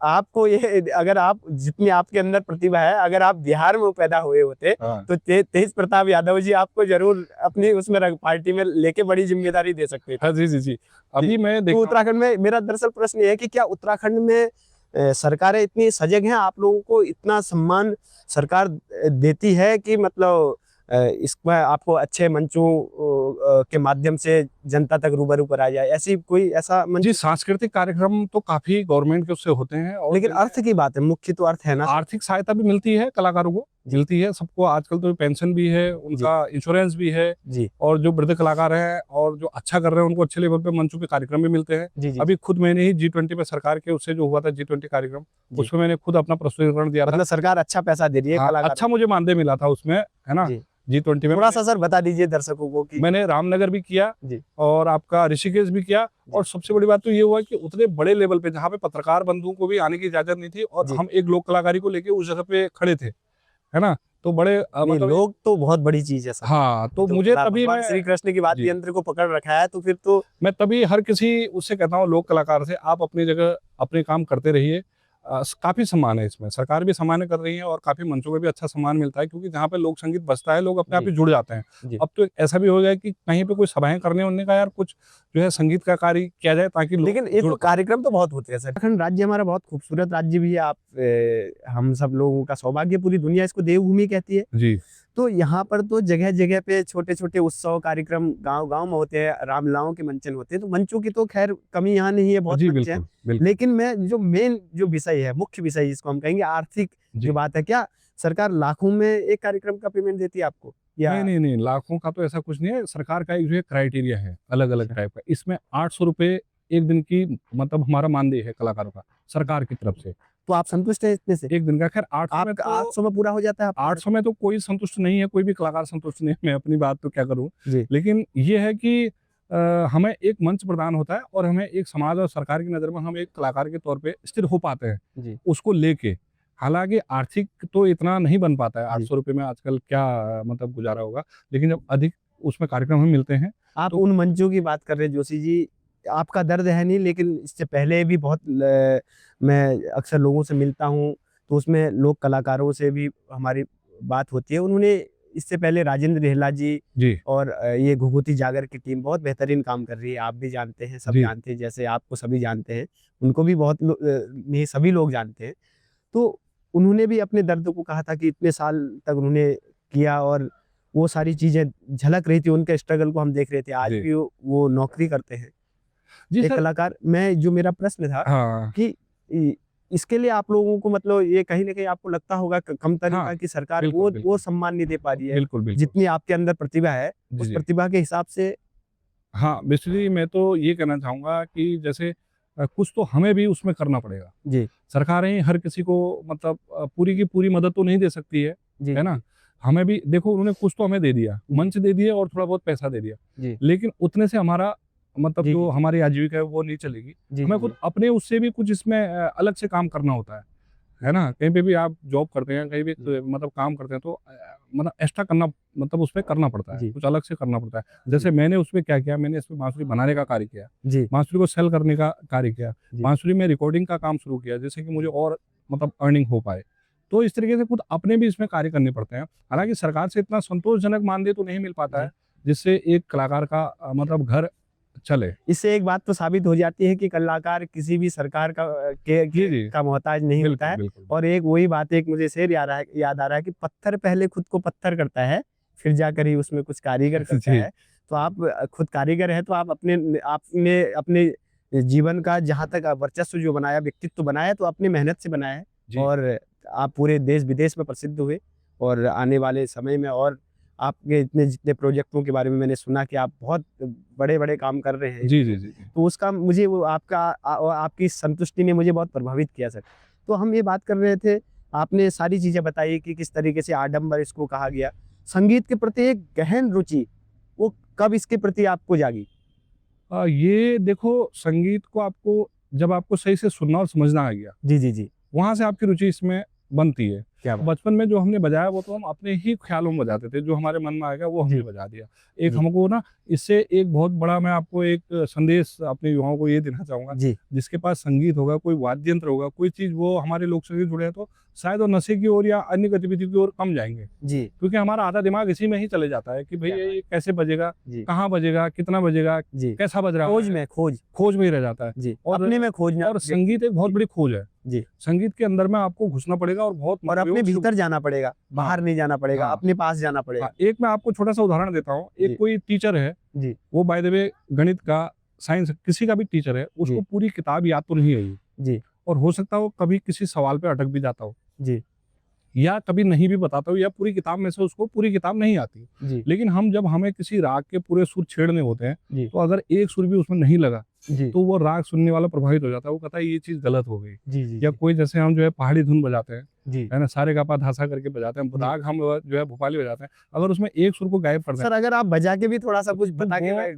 आप जितनी आपके अंदर प्रतिभा है, अगर आप बिहार में पैदा हुए होते तो तेज प्रताप यादव जी आपको जरूर अपनी उसमें पार्टी में लेके बड़ी जिम्मेदारी दे सकते थे। जी। अभी मैं देखता हूं उत्तराखंड में, मेरा दरअसल प्रश्न ये है कि क्या उत्तराखंड में सरकारें इतनी सजग हैं, आप लोगों को इतना सम्मान सरकार देती है कि मतलब इसमें आपको अच्छे मंचों के माध्यम से जनता तक रूबरू कराया जाए, ऐसा मंच? जी, सांस्कृतिक कार्यक्रम तो काफी गवर्नमेंट के उससे होते हैं, और लेकिन अर्थ की बात है, मुख्य तो अर्थ है ना। आर्थिक सहायता भी मिलती है कलाकारों को, मिलती है सबको। आजकल तो पेंशन भी है, उनका इंश्योरेंस भी है जी। और जो वृद्ध कलाकार हैं और जो अच्छा कर रहे हैं उनको अच्छे लेवल पे मंचों पे कार्यक्रम भी मिलते हैं जी। अभी खुद मैंने ही G20 पे सरकार के उससे जो हुआ था G20 कार्यक्रम, उसमें मैंने खुद अपना प्रस्तुतिकरण दिया था। मतलब सरकार अच्छा पैसा दे रही है, अच्छा मुझे मानदेय मिला था उसमें, है ना। G20 में थोड़ा सा सर बता दीजिए दर्शकों को कि मैंने रामनगर भी किया जी। और आपका ऋषिकेश भी किया। और सबसे बड़ी बात तो ये हुआ कि उतने बड़े लेवल पे जहाँ पे पत्रकार बंधुओं को भी आने की इजाजत नहीं थी और हम एक लोक कलाकारी को लेके उस जगह पे खड़े थे, है ना। तो बड़े मतलब लोग तो बहुत बड़ी चीज है सर। हाँ, तो मुझे तभी श्री कृष्ण की वाद्य यंत्र को पकड़ रखा है, तो फिर तो मैं तभी हर किसी उससे कहता हूँ लोक कलाकार से, आप अपनी जगह अपने काम करते रहिए। काफी सम्मान है इसमें, सरकार भी सम्मान कर रही है और काफी मंचों में भी अच्छा सम्मान मिलता है, क्योंकि जहाँ पे लोक संगीत बजता है लोग अपने आप ही जुड़ जाते हैं। अब तो ऐसा भी हो गया कि कहीं पे कोई सभाएं करने उनने का यार कुछ जो है संगीत का कार्य किया जाए ताकि लेकिन ये तो कार्यक्रम तो बहुत होते हैं सर। उत्तराखंड राज्य हमारा बहुत खूबसूरत राज्य भी है, हम सब लोगों का सौभाग्य, पूरी दुनिया इसको देवभूमि कहती है जी। तो यहाँ पर तो जगह जगह पे छोटे छोटे उत्सव कार्यक्रम गांव गांव में होते हैं, रामलीलाओं के मंचन होते हैं। तो मंचों की तो खैर कमी यहाँ नहीं है, बहुत मंच है। लेकिन मैं जो मेन जो विषय है, मुख्य विषय जिसको हम कहेंगे आर्थिक जो बात है, क्या सरकार लाखों में एक कार्यक्रम का पेमेंट देती है आपको? या नहीं, लाखों का तो ऐसा कुछ नहीं है। सरकार का एक जो है क्राइटेरिया है अलग अलग टाइप का। इसमें 800 रुपए एक दिन की मतलब हमारा मानदेय है कलाकारों का सरकार की तरफ से। तो आप संतुष्ट हैं इतने से? एक दिन का खैर 800 में आपका तो 800 में पूरा हो जाता है आपका? 800 में तो कोई संतुष्ट नहीं है, कोई भी कलाकार संतुष्ट नहीं है, मैं अपनी बात तो क्या करूँ। जी। लेकिन ये है कि हमें एक मंच प्रदान होता है और हमें एक समाज और सरकार की नज़र में हम एक कलाकार के तौर पे स्थिर हो पाते हैं, जी। उसको लेके। हालाँकि आर्थिक तो इतना नहीं बन पाता है, जी। 800 रुपए में आजकल क्या मतलब गुज़ारा होगा, लेकिन जब अधिक उसमें कार्यक्रम हमें मिलते हैं आप तो उन मंचों की बात कर रहे हैं जोशी जी, आपका दर्द है नहीं, लेकिन इससे पहले भी बहुत मैं अक्सर लोगों से मिलता हूँ, तो उसमें लोक कलाकारों से भी हमारी बात होती है। उन्होंने इससे पहले राजेंद्र रेहला जी जी, और ये घुघुती जागर की टीम बहुत बेहतरीन काम कर रही है, आप भी जानते हैं, सब जी। जानते हैं, जैसे आपको सभी जानते हैं, उनको भी बहुत नहीं सभी लोग जानते हैं। तो उन्होंने भी अपने दर्द को कहा था कि इतने साल तक उन्होंने किया और वो सारी चीज़ें झलक रही थी, उनके स्ट्रगल को हम देख रहे थे। आज जी। भी वो नौकरी करते हैं। जी एक सर। कलाकार जो मेरा प्रश्न था हाँ, कि इ इसके लिए आप लोगों को मतलब ये कहीं न कहीं आपको लगता होगा कमतरी का हाँ, कि सरकार बिल्कुल, वो बिल्कुल। सम्मान नहीं दे पा रही है। बिल्कुल, बिल्कुल। जितनी आपके अंदर प्रतिभा है, जी, उस जी। प्रतिभा के हिसाब से हाँ, बेसिकली मैं तो ये कहना चाहूँगा कि जैसे कुछ तो हमें भी उसमें करना पड़ेगा। जी, सरकारें हर किसी को मतलब पूरी की पूरी मदद तो नहीं दे सकती जी, है ना? हमें भी देखो उन्होंने कुछ तो हमें दे दिया, जी। मंच दे दिए और थोड़ा बहुत पैसा दे दिया। जी, लेकिन उतने से हमारा मतलब जी, जो जी, हमारी आजीविका है वो नहीं चलेगी। जी, हमें जी, खुद अपने उससे भी कुछ इसमें अलग से काम करना होता है ना? कहीं पे भी आप जॉब करते हैं, कहीं भी जी, मतलब काम करते हैं तो मतलब एक्स्ट्रा करना मतलब उसपे करना पड़ता है, जी, कुछ अलग से करना पड़ता है। जी, जैसे मैंने उसमें क्या किया, मैंने इसमें बाँसुरी बनाने का कार्य किया, जी, बाँसुरी को सेल करने का कार्य किया, जी, बाँसुरी में रिकॉर्डिंग का काम शुरू किया जिससे कि मुझे और मतलब अर्निंग हो पाए। तो इस तरीके से खुद अपने भी इसमें कार्य करने पड़ते हैं। हालाँकि सरकार से इतना संतोषजनक मानदेय तो नहीं मिल पाता जी। है, जिससे एक कलाकार का मतलब घर चले। इससे एक बात तो साबित हो जाती है कि कलाकार किसी भी सरकार का जी, जी। का मोहताज नहीं होता बिल्कुल, है। बिल्कुल। और एक वही बात एक मुझे शेर याद आ रहा है कि पत्थर पहले खुद को पत्थर करता है, फिर जाकर ही उसमें कुछ कारीगर करता जी, है। तो आप खुद कारीगर हैं, तो आप आपने अपने जीवन का जहाँ तक वर्चस्व जो बनाया, व्यक्तित्व बनाया, तो अपनी मेहनत से बनाया है। जी। और आप पूरे देश-विदेश में प्रसिद्ध हुए और आने वाले समय में और आपके इतने जितने प्रोजेक्टों के बारे में मैंने सुना कि आप बहुत बड़े-बड़े काम कर रहे हैं। जी, जी, जी, जी। तो उसका मुझे वो आपकी संतुष्टि ने मुझे बहुत प्रभावित किया सर। तो हम ये बात कर रहे थे, आपने सारी चीज़ें बताई कि किस तरीके से आडंबर इसको कहा गया। संगीत के प्रति एक गहन रुचि, वो कब इसके प्रति आपको जागी? ये देखो संगीत को आपको जब आपको सही से सुनना और समझना आ गया, जी, जी, जी। वहाँ से आपकी रुचि इसमें बनती है। क्या बात! बचपन में जो हमने बजाया वो तो हम अपने ही ख़्यालों में बजाते थे, जो हमारे मन में आएगा वो हमने जी, बजा दिया। एक जी, हमको ना इससे एक बहुत बड़ा मैं आपको एक संदेश अपने युवाओं को ये देना चाहूँगा, जी, जिसके पास संगीत होगा, कोई वाद्य यंत्र होगा, कोई चीज़ वो हमारे लोक संगीत से जुड़े हैं तो शायद वो नशे की ओर या अन्य गतिविधि की ओर कम जाएँगे। जी, क्योंकि हमारा आधा दिमाग इसी में ही चले जाता है कि भई क्या बात! ये कैसे बजेगा, जी, कहाँ बजेगा, कितना बजेगा, जी। कैसा बज रहा खोज है, में खोज। खोज में ही रह जाता है। जी, और अपने में खोजना और संगीत एक बहुत बड़ी खोज है। जी, संगीत के अंदर में आपको घुसना पड़ेगा और बहुत और अपने मनोयोग से भीतर जाना पड़ेगा, बाहर हाँ, नहीं जाना पड़ेगा, हाँ, अपने पास जाना हाँ। पड़ेगा। एक मैं आपको छोटा-सा उदाहरण देता हूँ। जी, एक कोई टीचर है, जी, वो बाय द वे गणित का, साइंस किसी का भी टीचर है, उसको जी, पूरी किताब याद तो नहीं आई जी, और हो सकता है वो कभी किसी सवाल पे अटक भी जाता हो जी, या कभी नहीं भी बताता हो या पूरी किताब में से उसको पूरी किताब नहीं आती। जी, लेकिन जब हमें किसी राग के पूरे सुर छेड़ने होते हैं, जी, तो अगर एक सुर भी उसमें नहीं लगा, जी, तो वो राग सुनने वाला प्रभावित हो जाता है। वो कहता है ये चीज़ गलत हो गई। जी, जी, या जी, कोई जैसे हम जो है पहाड़ी धुन बजाते हैं, जी, है ना? सारेगापा धासा करके बजाते हैं। जी। राग हम जो है भोपाली बजाते हैं। अगर उसमें एक सुर को गायब कर दें, सर अगर आप बजा के भी थोड़ा-सा कुछ तो वो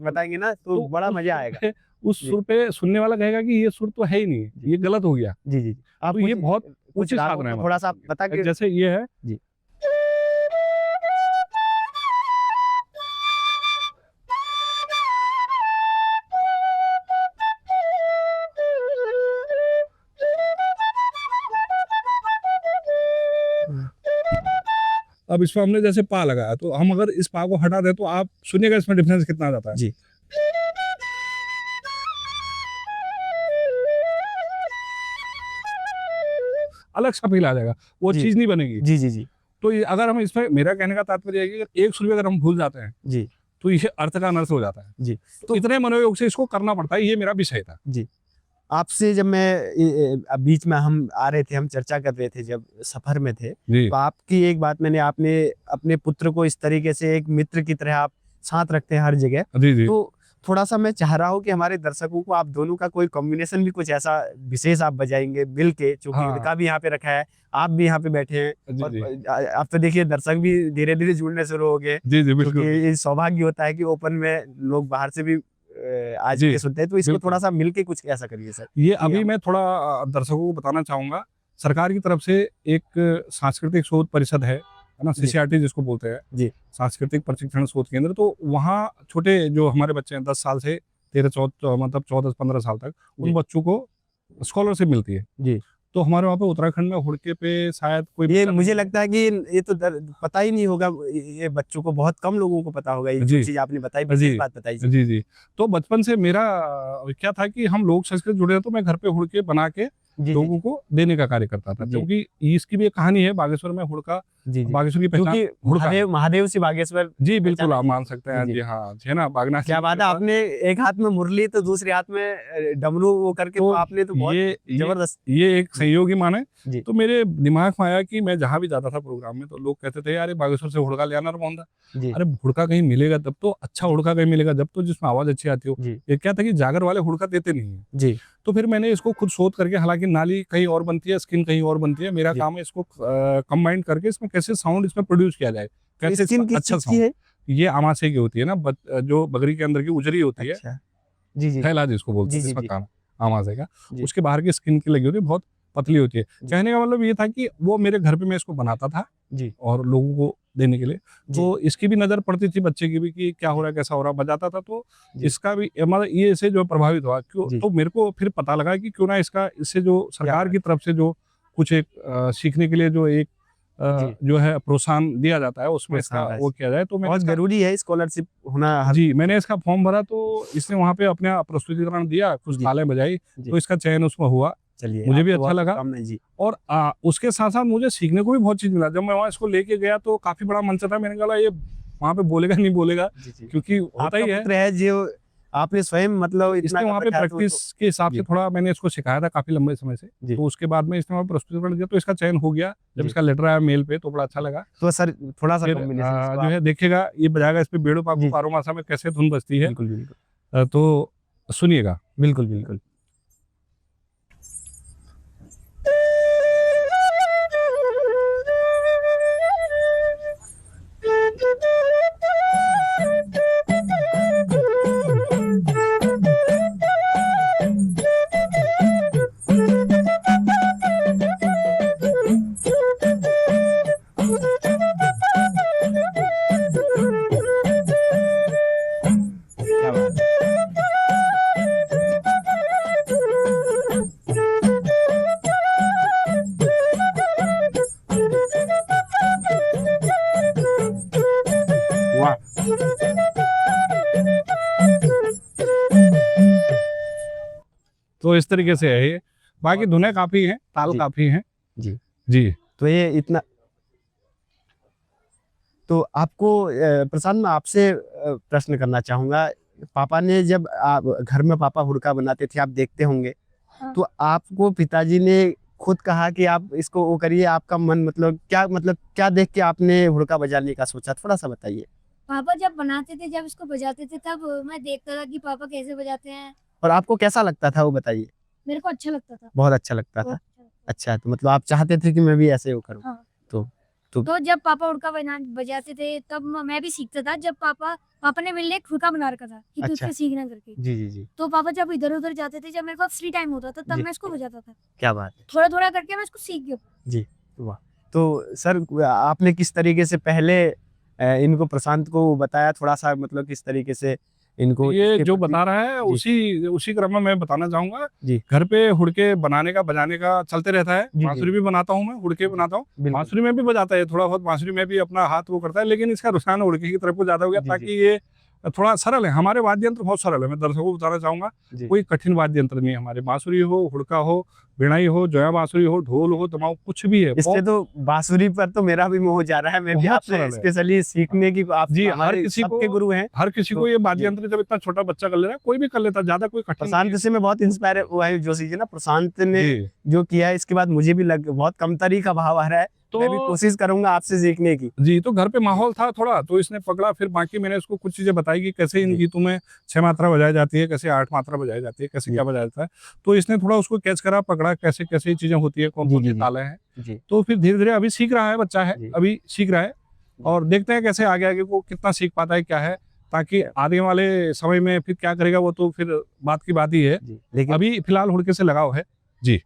बताएँगे ना तो तो बड़ा उस मज़ा सुर आएगा। पे उस जी, सुर पे सुनने वाला कहेगा कि ये सुर तो है ही नहीं, जी, ये गलत हो गया। जी, जी। आप तो ये कुछ बहुत कुछ ऊँची रागों साधना है का मतलब थोड़ा-सा आप बता के जैसे ये है जी। अब इसमें हमने जैसे पा लगाया, तो हम अगर इस पा को हटा दें तो आप सुनिएगा इसमें डिफरेंस कितना आ जाता है। जी, अलग सा फ़ील आ जाएगा, वो जी, चीज़ नहीं बनेगी। जी, जी, जी, तो ये अगर हम इसमें मेरा कहने का तात्पर्य है कि अगर एक सुर भी अगर हम भूल जाते हैं, जी, तो ये अर्थ का अनर्थ हो जाता है। जी, तो इतने मनोयोग से इसको करना पड़ता है, ये मेरा विषय था। जी। आपसे जब मैं बीच में हम आ रहे थे, हम चर्चा कर रहे थे जब सफ़र में थे, जी, तो आपकी एक बात आपने अपने पुत्र को इस तरीके से एक मित्र की तरह आप साथ रखते हैं हर जगह। जी, जी। तो थोड़ा सा मैं चाह रहा हूँ कि हमारे दर्शकों को आप दोनों का कोई कॉम्बिनेशन भी कुछ ऐसा विशेष आप बजाएंगे मिल के, चूंकि हाँ। उनका भी यहाँ पे रखा है, आप भी यहाँ पे बैठे हैं, जी, और जी। आप तो देखिए दर्शक भी धीरे धीरे जुड़ने शुरू हो गए, जी, जी, क्योंकि बिल्कुल। ये सौभाग्य होता है कि ओपन में लोग बाहर से भी आज जी, के सुनते हैं, तो इसको बिल्कुल। थोड़ा सा मिलके कुछ ऐसा करिए सर। ये जी, अभी हम- मैं थोड़ा दर्शकों को बताना चाहूँगा, सरकार की तरफ से एक सांस्कृतिक शोध परिषद है ना? जी। सीसीआरटी जिसको बोलते हैं, जी। सांस्कृतिक प्रशिक्षण शोध केंद्र। तो वहाँ छोटे जो हमारे बच्चे हैं 10 साल से 13 मतलब 14-15 साल तक, जी। उन बच्चों को स्कॉलरशिप मिलती है। जी। तो हमारे वहाँ पे उत्तराखंड में हुड़के पे शायद कोई ये बच्चा मुझे नहीं- लगता है कि ये तो पता ही नहीं होगा, ये बच्चों को बहुत कम लोगों को पता होगा, ये जो जी। चीज आपने बताई, जी। विशेष बात बताई जी। जी, जी। तो बचपन से मेरा क्या था कि हम लोक संस्कृत जुड़े हैं, तो मैं घर पे हुड़के बना के जी, लोगों को देने का कार्य करता था। जी। क्योंकि इसकी भी एक कहानी है, बागेश्वर में हुड़का, जी, जी। बागेश्वर की पहचान क्योंकि हुड़का है। महादेव से बागेश्वर। जी, बिल्कुल पहचान आप है। मान सकते हैं। जी, जी हाँ, है ना? बागनाथ क्या जी बात के है, पास- आपने एक हाथ में मुरली तो दूसरे हाथ में डमरू वो करके, तो आपने तो बहुत ये जबरदस्त। ये एक संयोगी माने। जी। तो मेरे दिमाग में आया कि मैं जहाँ भी जाता था प्रोग्राम में, तो लोग कहते थे, "यार, ये बागेश्वर से हुड़का ले आना रे मोहनदा।" जी। अरे हुड़का कहीं मिलेगा तब तो, अच्छा हुड़का कहीं मिलेगा जब तो, जिसमें आवाज़ अच्छी आती हो। जी। ये क्या था कि जागर वाले हुड़का देते नहीं हैं। जी। तो फिर मैंने इसको खुद शोध करके, हालाँकि नाली कहीं और बनती है, स्किन कहीं और बनती है, मेरा जी। काम है इसको कंबाइन करके इसमें कैसे साउंड इसमें प्रोड्यूस किया जाए, कैसे स्किन इसका किस अच्छा चीज की साउंड। है? ये अमाशय की होती है ना, जो बकरी के अंदर की उजरी होती है, अच्छा। जी, जी। थैला जिसको बोलते जी, हैं, जी, जिसमें जी। काम अमाशय का, जी। उसके बाहर की स्किन की लगी होती है, बहुत पतली होती है। जी। कहने का मतलब ये था कि वो मेरे घर पे मैं इसको बनाता था जी। और लोगों को देने के लिए। जी। तो इसकी भी नज़र पड़ती थी बच्चे की भी कि क्या हो रहा है, कैसा हो रहा है, बजाता था। तो जी। इसका भी मतलब ये इससे जो प्रभावित हुआ क्यों, जी। तो मेरे को फिर पता लगा कि क्यों ना इससे जो सरकार बात की तरफ से जो कुछ एक सीखने के लिए जो एक जी। जो है प्रोत्साहन दिया जाता है, उसमें इसका प्रोत्साहन वो किया जाए। तो मैंने बहुत इसका- जरूरी है स्कॉलरशिप होना हर। जी, मैंने इसका फॉर्म भरा, तो इसने वहाँ पे अपना प्रस्तुतिकरण दिया, कुछ जी। तालें बजाई, जी। तो इसका चयन उसमें हुआ। चलिए, मुझे भी आपको अच्छा बहुत लगा। शुभकामनाएं जी। और उसके साथ-साथ मुझे सीखने को भी बहुत चीज़ मिला। जब मैं वहाँ इसको लेके गया तो काफ़ी बड़ा मंच था, मैंने कहा ये वहाँ पे बोलेगा नहीं बोलेगा, जी, जी। क्योंकि होता आपका ही है। पुत्र है जो आपने स्वयं मतलब इतना इसने वहाँ कर पे रखा है, तो प्रैक्टिस के हिसाब से जी। थोड़ा मैंने इसको सिखाया था काफ़ी लंबे समय से। जी। तो उसके बाद में इसने वहाँ प्रस्तुतिकरण दिया, तो इसका चयन हो गया। जब जी। इसका लेटर आया मेल पे, तो बड़ा अच्छा लगा। तो सर थोड़ा सा फिर कॉम्बिनेशन इसको जो आप- है देखेगा, ये बजाएगा, इस पे बेड़ो पागु जी। पारो मासा में कैसे धुन बजती है। बिल्कुल, बिल्कुल। तो सुनिएगा। बिल्कुल, बिल्कुल। क्या बात है। वाह! तो इस तरीके से है ये। बाकी धुनें काफ़ी हैं, ताल जी। काफ़ी हैं। जी। जी। तो ये इतना, तो आपको प्रशांत, मैं आपसे प्रश्न करना चाहूंगा। पापा ने जब आप घर में पापा हुड़का बनाते थे, आप देखते होंगे, हाँ। तो आपको पिताजी ने खुद कहा कि आप इसको वो करिए, आपका मन मतलब क्या देख के आपने हुड़का बजाने का सोचा, थोड़ा सा बताइए। पापा जब बनाते थे, जब इसको बजाते थे, तब मैं देखता था कि पापा कैसे बजाते हैं। और आपको कैसा लगता था वो बताइए। मेरे को अच्छा लगता था। बहुत अच्छा लगता बहुत था। अच्छा लगता था। अच्छा, तो मतलब आप चाहते थे कि मैं भी ऐसे वो करूँ। हाँ। तो तो जब पापा हुड़का बजाते थे, तब मैं भी सीखता था। जब पापा ने मेरे लिए एक हुड़का बना रखा था कि तू अच्छा। इसको सीखना करके। जी, जी, जी। तो पापा जब इधर उधर जाते थे, जब मेरे पास फ्री टाइम होता था, तब जी। मैं इसको बजाता था। क्या बात है। थोड़ा थोड़ा करके मैं इसको सीख गया। वाह। तो सर आपने किस तरीके से पहले इनको, प्रशांत को बताया, थोड़ा सा मतलब किस तरीके से इनको ये इसके जो प्रति- बता रहा है, जी। उसी क्रम में मैं बताना चाहूँगा। जी। घर पे हुड़के बनाने का, बजाने का चलते रहता है। जी, जी। बांसुरी भी बनाता हूँ मैं, हुड़के बनाता हूँ। बिल्कुल। बांसुरी में भी बजाता है, थोड़ा बहुत बांसुरी में भी अपना हाथ वो करता है, लेकिन इसका रुझान हुड़के की तरफ को ज़्यादा हो गया, जी, ताकि ये थोड़ा सरल है। हमारे वाद्य यंत्र बहुत सरल है, मैं दर्शकों को बताना चाहूँगा। जी। कोई कठिन वाद्य यंत्र नहीं है हमारे। बांसुरी हो, हुड़का हो, वीणाई हो, जोया बांसुरी हो, ढोल हो, दमाऊ, कुछ भी है। इससे तो बांसुरी पर तो मेरा भी मोह जा रहा है। मैं भी बहुत आपसे सरल है। स्पेशली सीखने की, आप जी, हर हमारे किसी को- सबके गुरु हैं। हर किसी को तो- ये वाद्य जी। यंत्र जब इतना छोटा बच्चा कर ले रहा है, कोई भी कर लेता, ज़्यादा कोई कठिन प्रशांत नहीं से मैं बहुत इंस्पायर हुआ है, जो चीजें ना प्रशांत है। ने जी। जो किया है, इसके बाद मुझे भी बहुत कमतरी का भाव आ रहा है। मैं भी तो कोशिश करूंगा आपसे सीखने की। जी, तो घर पे माहौल था थोड़ा, तो इसने पकड़ा, फिर बाकी मैंने उसको कुछ चीज़ें बताई कि कैसे इन जी। गीतों में 6 मात्रा बजाई जाती है, कैसे 8 मात्रा बजाई जाती है, कैसे जी। क्या बजाया जाता है। तो इसने थोड़ा उसको कैच करा, पकड़ा, कैसे-कैसे चीज़ें होती है, जी, कौन-कौन जी, सी जी। तालें हैं। जी, तो फिर धीरे-धीरे अभी सीख रहा है, बच्चा है, जी, अभी सीख रहा है जी, और देखते हैं कैसे आगे-आगे वो कितना सीख पाता है, क्या है, ताकि आने वाले समय में फिर क्या करेगा वो तो फिर बात की बात ही है। जी। लेकिन अभी फिलहाल हुड़के से लगाव है। जी।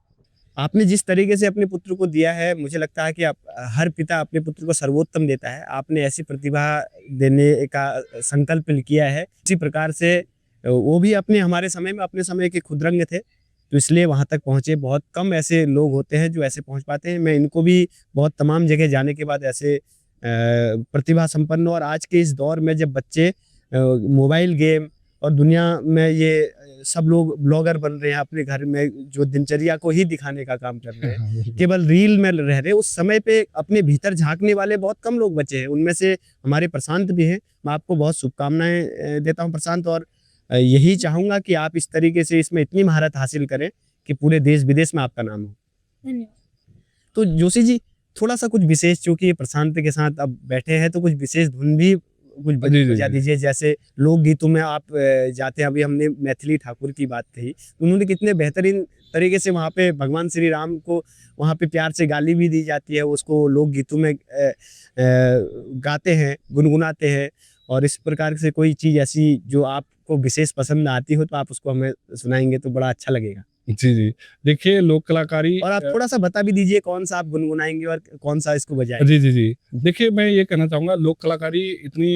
आपने जिस तरीके से अपने पुत्र को दिया है, मुझे लगता है कि आप हर पिता अपने पुत्र को सर्वोत्तम देता है। आपने ऐसी प्रतिभा देने का संकल्प किया है। इसी प्रकार से वो भी अपने हमारे समय में अपने समय के खुदरंग थे, तो इसलिए वहाँ तक पहुँचे। बहुत कम ऐसे लोग होते हैं जो ऐसे पहुँच पाते हैं। मैं इनको भी बहुत तमाम जगह जाने के बाद ऐसे प्रतिभा संपन्न और आज के इस दौर में जब बच्चे मोबाइल गेम और दुनिया में ये सब लोग ब्लॉगर बन रहे हैं, अपने घर में जो दिनचर्या को ही दिखाने का काम कर रहे हैं, केवल रील में रह रहे हैं। उस समय पे अपने भीतर झांकने वाले बहुत कम लोग बचे हैं। उनमें से हमारे प्रशांत भी हैं। मैं आपको बहुत शुभकामनाएं देता हूं प्रशांत, और यही चाहूंगा कि आप इस तरीके से इसमें इतनी महारत हासिल करें कि पूरे देश विदेश में आपका नाम हो। धन्यवाद। तो जोशी जी, थोड़ा सा कुछ विशेष, चूंकि प्रशांत के साथ अब बैठे हैं, तो कुछ विशेष धुन भी कुछ जी, जी, बजा जी। दीजिए। जैसे लोकगीतों में आप जाते हैं, अभी हमने मैथिली ठाकुर की बात कही, उन्होंने कितने बेहतरीन तरीके से वहाँ पे भगवान श्री राम को वहाँ पे प्यार से गाली भी दी जाती है, उसको लोकगीतों में गाते हैं, गुनगुनाते हैं। और इस प्रकार से कोई चीज़ ऐसी जो आपको विशेष पसंद आती हो, तो आप उसको हमें सुनाएंगे तो बड़ा अच्छा लगेगा। जी, जी। देखिए लोक कलाकारी और आप थोड़ा सा बता भी दीजिए कौन सा आप गुनगुनाएंगे और कौन सा इसको बजाएंगे। जी, जी, जी। देखिए मैं ये कहना चाहूँगा लोक कलाकारी इतनी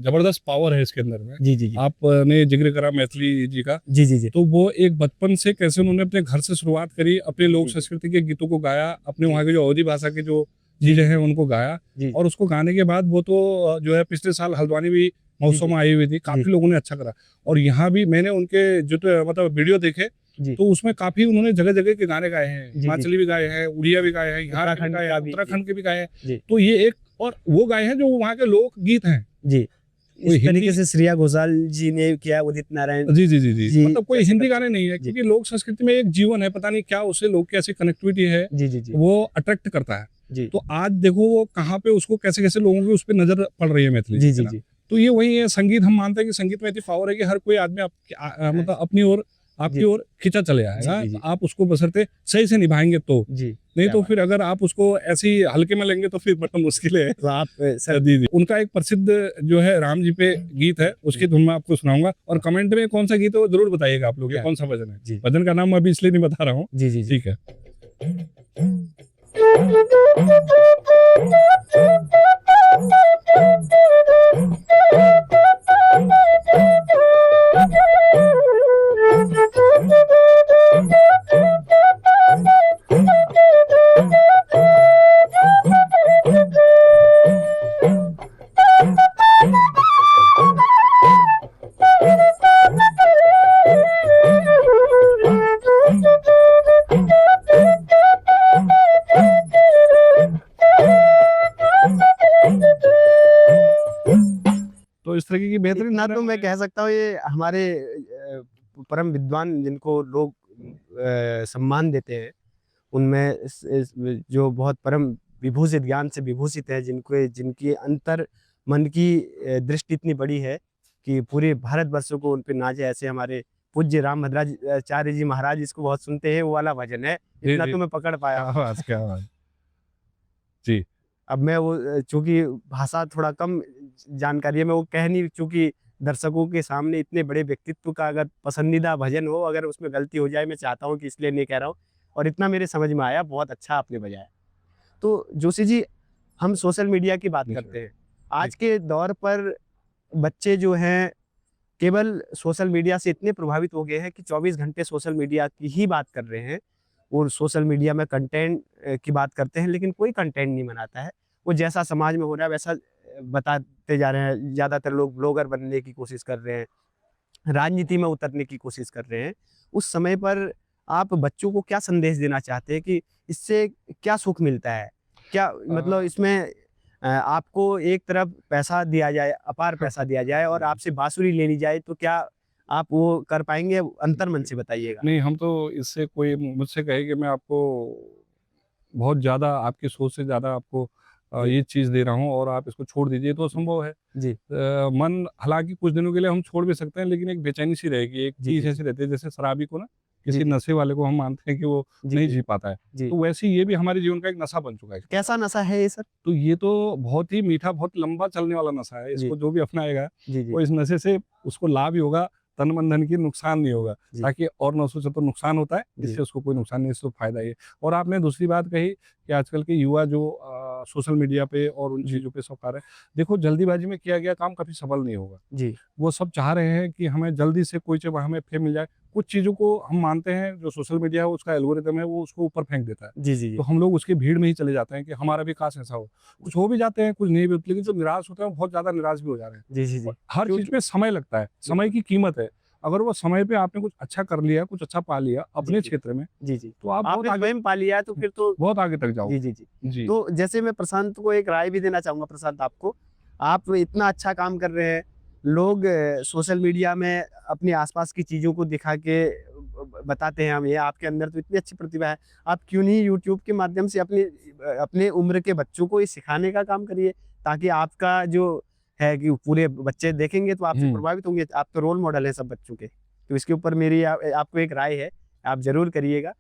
ज़बरदस्त पावर है इसके अंदर में। जी, जी, जी। आपने ज़िक्र करा मैथिली जी का, जी, जी, जी। तो वो एक बचपन से कैसे उन्होंने अपने घर से शुरुआत करी, अपने लोक जी, जी। संस्कृति के गीतों को गाया, अपने जी। वहाँ की जो अवधी भाषा की जो जी, चीज़ें जी। हैं उनको गाया जी, और उसको गाने के बाद वो तो जो है पिछले साल हल्द्वानी भी जी, महोत्सव जी। में आई हुई थी, काफ़ी जी। लोगों ने अच्छा करा और यहाँ भी मैंने उनके जो तो मतलब वीडियो देखे, जी। तो उसमें काफ़ी उन्होंने जगह-जगह के गाने गाए हैं, जी, जी। हिमाचली भी गाए हैं, उड़िया भी गाए हैं, यहाँ के भी उत्तराखंड गाए का हैं, भी। उत्तराखंड के भी गाए हैं। जी। तो ये एक और वो गाए हैं जो वहाँ के लोक गीत हैं। जी। कोई इस तरीके हिंदी से श्रेया घोषाल जी ने किया, उदित नारायण जी, जी, जी, जी। जी मतलब कोई जैसे हिंदी बच्चे। गाने नहीं है जी। क्योंकि लोक संस्कृति में एक जीवन है, पता नहीं क्या उससे लोग की ऐसी कनेक्टिविटी है, जी, जी, जी। वो अट्रैक्ट करता है। जी। तो आज देखो वो कहाँ पे उसको कैसे-कैसे लोगों की उस पे नज़र पड़ रही है मैथिली, जी, है जी, ना? जी। तो ये वही है संगीत हम मानते हैं कि संगीत में इतनी पावर है कि हर कोई आदमी मतलब अपनी ओर जी। आपकी ओर खींचा चले जी, आएगा। जी, तो जी। आप उसको बशर्ते सही से निभाएँगे तो। जी। नहीं क्या तो बात। फिर अगर आप उसको ऐसे ही हल्के में लेंगे तो फिर बड़ा मुश्किल है। तो आप सर। जी, जी। उनका एक प्रसिद्ध जो है राम जी पे गीत है, उसकी धुन मैं आपको सुनाऊँगा और कमेंट में कौन-सा गीत है वो ज़रूर बताइएगा आप लोग, ये क्या? कौन-सा भजन है। जी। भजन का नाम मैं अभी इसलिए नहीं बता रहा हूँ, जी, जी, जी। ठीक है। तो इस तरीके की बेहतरीन इतना धुन तो है मैं मुझे कह सकता हूँ, ये हमारे परम विद्वान जिनको लोग सम्मान देते हैं, उनमें इस जो बहुत परम विभूषित ज्ञान से विभूषित है, जिनको जिनकी अंतर मन की दृष्टि इतनी बड़ी है कि पूरे भारतवर्ष को उन पे नाज है। ऐसे हमारे पूज्य रामभद्राचार्य जी महाराज इसको बहुत सुनते हैं, वो वाला भजन है। जी, इतना जी। तो मैं पकड़ पाया क्या हूँ। बात, क्या बात। जी। अब मैं वो चूँकि भाषा थोड़ा कम जानकारी है, मैं वो कह नहीं, चूँकि दर्शकों के सामने इतने बड़े व्यक्तित्व का अगर पसंदीदा भजन हो, अगर उसमें गलती हो जाए, मैं चाहता हूँ कि इसलिए नहीं कह रहा हूँ। और इतना मेरे समझ में आया, बहुत अच्छा आपने बजाया। तो जोशी जी, हम सोशल मीडिया की बात जी, करते हैं। जी। आज के दौर पर बच्चे जो हैं, केवल सोशल मीडिया से इतने प्रभावित हो गए हैं कि 24 घंटे सोशल मीडिया की ही बात कर रहे हैं और सोशल मीडिया में कंटेंट की बात करते हैं, लेकिन कोई कंटेंट नहीं बनाता है। वो जैसा समाज में हो रहा है वैसा बताते जा रहे हैं। ज़्यादातर लोग ब्लॉगर बनने की कोशिश कर रहे हैं, राजनीति में उतरने की कोशिश कर रहे हैं। उस समय पर आप बच्चों को क्या संदेश देना चाहते हैं कि इससे क्या सुख मिलता है? क्या मतलब इसमें आपको एक तरफ पैसा दिया जाए, अपार पैसा दिया जाए और आपसे बाँसुरी ले ली जाए, तो क्या आप वो कर पाएँगे? अंतर्मन से बताइएगा। नहीं हम तो इससे कोई मुझसे कहे कि मैं आपको बहुत ज़्यादा आपकी सोच से ज़्यादा आपको ये चीज़ दे रहा हूँ और आप इसको छोड़ दीजिए, तो असंभव है। जी, मन हालाँकि कुछ दिनों के लिए हम छोड़ भी सकते हैं, लेकिन एक बेचैनी सी रहेगी, एक जी, चीज़ जी, ऐसी रहती है जैसे शराबी को ना, जी, किसी जी, नशे वाले को हम मानते हैं कि वो जी, नहीं जी, जी पाता है। जी। तो वैसे ही ये भी हमारे जीवन का एक नशा बन चुका है। कैसा नशा है ये सर? तो ये तो बहुत ही मीठा, बहुत लंबा चलने वाला नशा है। जी, इसको जो भी अपनाएगा, जी, जी, वो इस नशे से उसको लाभ ही होगा, तन मन धन की नुकसान नहीं होगा। जी, ताकि और नशों से तो नुकसान होता है, जी, इससे उसको कोई नुकसान नहीं, इससे तो फ़ायदा ही है। और आपने दूसरी बात कही कि आजकल के युवा जो सोशल मीडिया पे और उन जी, चीज़ों पे सब कर रहे हैं। देखो, जल्दीबाजी में किया गया काम कभी सफल नहीं होगा। जी, वो सब चाह रहे हैं कि हमें जल्दी से कोई चीज़ हमें फ़ेम मिल जाए। कुछ चीज़ों को हम मानते हैं, जो सोशल मीडिया है उसका एल्गोरिदम है, वो उसको ऊपर फेंक देता है। जी, जी, तो हम लोग उसकी भीड़ में ही चले जाते हैं कि हमारा भी काश ऐसा हो। कुछ हो भी जाते हैं, कुछ नहीं भी होते, लेकिन जो निराश होते हैं वो बहुत ज़्यादा निराश भी हो जा रहे हैं। जी, जी, जी। और हर चीज़ क्योंकि में समय लगता है, समय की कीमत है। अगर वो समय पे आपने कुछ अच्छा कर लिया, कुछ अच्छा पा लिया जी, अपने जी, क्षेत्र में, जी, जी। तो आप बहुत आपने आगे स्वयं पा लिया है तो फिर तो बहुत आगे तक जी, जाओगे। जी, जी। जी। तो जैसे मैं प्रशांत को एक राय भी देना चाहूँगा प्रशांत आपको। आप इतना अच्छा काम कर रहे हैं, लोग सोशल मीडिया में अपने आस-पास की चीज़ों को दिखा के बताते हैं हम ये आपके अंदर तो इतनी अच्छी प्रतिभा है। आप क्यों नहीं यूट्यूब के माध्यम से अपने उम्र के बच्चों को ये सिखाने का काम करिए, ताकि आपका जो है कि पूरे बच्चे देखेंगे तो आपसे हुँ। प्रभावित होंगे। आप तो रोल मॉडल हैं सब बच्चों के। तो इसके ऊपर मेरी आपको एक राय है, आप ज़रूर करिएगा।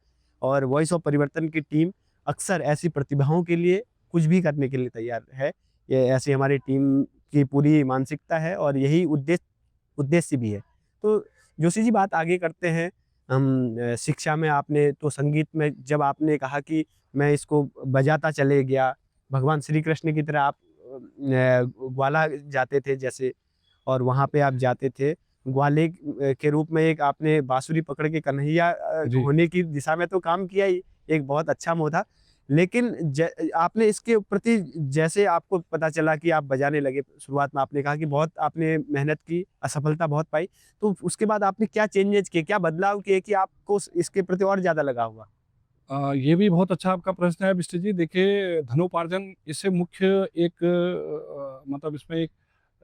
और वॉइस ऑफ परिवर्तन की टीम अक्सर ऐसी प्रतिभाओं के लिए कुछ भी करने के लिए तैयार है। ये ऐसी हमारी टीम की पूरी मानसिकता है और यही उद्देश्य भी है। तो जोशी जी बात आगे करते हैं हम शिक्षा में आपने तो संगीत में जब आपने कहा कि मैं इसको बजाता चले गया, भगवान श्री कृष्ण की तरह आप ग्वाला जाते थे जैसे और वहाँ पे आप जाते थे। ग्वाले के रूप में एक आपने बाँसुरी पकड़ के कन्हैया जी। होने की दिशा में तो काम किया ही, एक बहुत अच्छा मोह था। लेकिन आपने इसके प्रति जैसे आपको पता चला कि आप बजाने लगे, शुरुआत में आपने कहा कि बहुत आपने मेहनत की, असफलता बहुत पाई। तो उसके बाद आपने क्या चेंजेज़ किए, क्या बदलाव किए कि आपको इसके प्रति और ज़्यादा लगाव हुआ? ये भी बहुत अच्छा आपका प्रश्न है बिष्ट जी। देखिए, धनोपार्जन इससे मुख्य एक मतलब इसमें एक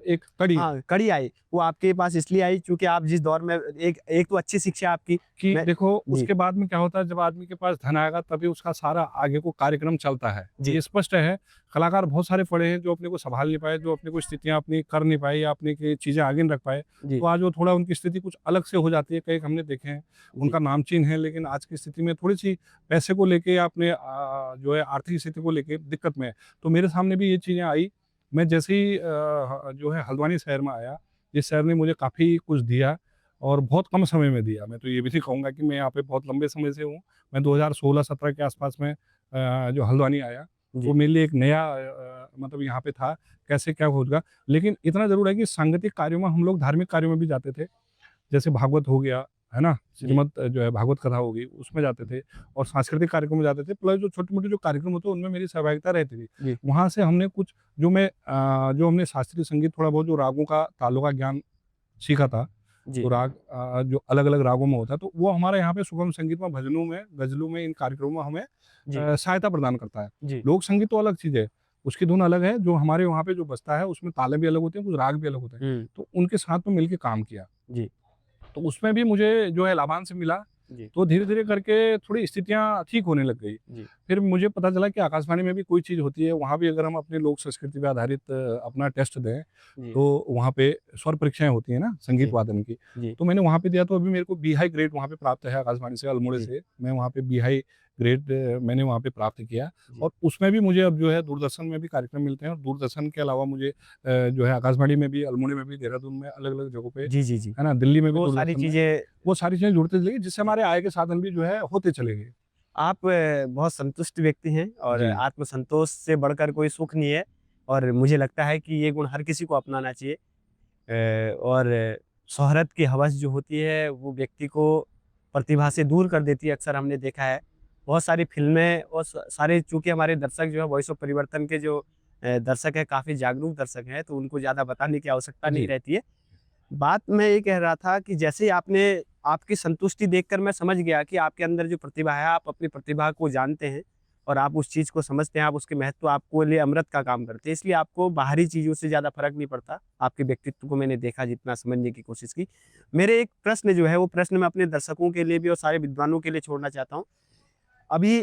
एक कड़ी है। हाँ, कड़ी आई, वो आपके पास इसलिए आई चूँकि आप जिस दौर में एक एक तो अच्छी शिक्षा आपकी कि मैं देखो, जी, उसके बाद में क्या होता है, जब आदमी के पास धन आएगा तभी उसका सारा आगे को कार्यक्रम चलता है। जी, ये स्पष्ट है। कलाकार बहुत सारे पड़े हैं जो अपने को सँभाल नहीं पाए, जो अपने को स्थितियाँ अपनी कर नहीं पाए या अपनी की चीज़ें आगे नहीं रख पाए। जी, तो आज वो थोड़ा उनकी स्थिति कुछ अलग से हो जाती है। कई हमने देखे हैं, जी, उनका नामचीन है, लेकिन आज की स्थिति में थोड़ी-सी पैसे को लेके या अपने जो है आर्थिक स्थिति को लेके दिक्कत में है। तो मेरे सामने भी ये चीज़ें आई। मैं जैसे ही जो है हल्द्वानी शहर में आया, जिस शहर ने मुझे काफ़ी कुछ दिया और बहुत कम समय में दिया। मैं तो ये भी नहीं कहूँगा कि मैं यहाँ पे बहुत लंबे समय से हूँ। मैं 2016-17 के आसपास में जो हल्द्वानी आया, जी, तो मेरे लिए एक नया मतलब यहाँ पे था, कैसे क्या होगा। लेकिन इतना ज़रूर है कि सांगीतिक कार्यों में हम लोग धार्मिक कार्यों में भी जाते थे। जैसे भागवत हो गया, है ना? जी, श्रीमद् जो है भागवत कथा हो गई, उसमें जाते थे और सांस्कृतिक कार्यक्रम में जाते थे। प्लस जो छोटे-मोटे जो कार्यक्रम होते हैं, उनमें मेरी सहभागिता रहती थी। जी, वहाँ से हमने कुछ जो हमने शास्त्रीय संगीत थोड़ा बहुत जो रागों का, तालों का ज्ञान सीखा था। जी, तो राग जो अलग-अलग रागों में होता है, तो वो हमारे यहाँ पे सुगम संगीत में, भजनों में, गज़लों में, इन कार्यक्रमों में हमें जी, सहायता प्रदान करता है। जी, लोक संगीत तो अलग चीज़ है, उसकी धुन अलग है, जो हमारे वहाँ पे जो बजता है, उसमें तालें भी अलग होती हैं, कुछ राग भी अलग होते हैं। हुँ, तो उनके साथ में मिलके काम किया। जी, तो उसमें भी मुझे जो है लाभांश मिला। जी, तो धीरे-धीरे करके थोड़ी स्थितियाँ ठीक होने लग गई। जी, फिर मुझे पता चला कि आकाशवाणी में भी कोई चीज़ होती है, वहाँ भी अगर हम अपनी लोक संस्कृति पे आधारित अपना टेस्ट दें, जी, तो वहाँ पे स्वर परीक्षाएँ होती हैं ना, संगीत जी, वादन की। जी, तो मैंने वहाँ पे दिया, तो अभी मेरे को बी हाई ग्रेड वहाँ पे प्राप्त है आकाशवाणी से, अल्मोड़े जी, से। मैं वहाँ पे बी हाई ग्रेड मैंने वहाँ पे प्राप्त किया जी, और उसमें भी मुझे अब जो है दूरदर्शन में भी कार्यक्रम मिलते हैं और दूरदर्शन के अलावा मुझे जो है आकाशवाणी में भी, अल्मोड़े में भी, देहरादून में, अलग-अलग जगहों पे, जी, जी, जी। है ना? दिल्ली में भी वो सारी दूरदर्शन में, चीज़ें वो सारी चीज़ें जुड़ती चली गई, जिससे जी, हमारे आय के साधन भी जो है होते चले गए। आप बहुत संतुष्ट व्यक्ति हैं और जी। आत्मसंतोष से बढ़कर कोई सुख नहीं है और मुझे लगता है कि ये गुण हर किसी को अपनाना चाहिए। और शोहरत की हवस जो होती है वो व्यक्ति को प्रतिभा से दूर कर देती है, अक्सर हमने देखा है। बहुत सारी फ़िल्में और सारे चूँकि हमारे दर्शक जो है वॉइस ऑफ परिवर्तन के जो दर्शक हैं काफ़ी जागरूक दर्शक हैं, तो उनको ज़्यादा बताने की आवश्यकता नहीं जी। रहती है। बात मैं ये कह रहा था कि जैसे आपने आपकी संतुष्टि देखकर मैं समझ गया कि आपके अंदर जो प्रतिभा है, आप अपनी प्रतिभा को जानते हैं और आप उस चीज़ को समझते हैं, आप उसके महत्व आपको लिए अमृत का काम करते हैं। इसलिए आपको बाहरी चीज़ों से ज़्यादा फ़र्क नहीं पड़ता। आपके व्यक्तित्व को मैंने देखा, जितना समझने की कोशिश की। मेरे एक प्रश्न जो है, वो प्रश्न मैं अपने दर्शकों के लिए भी और सारे विद्वानों के लिए छोड़ना चाहता हूँ। अभी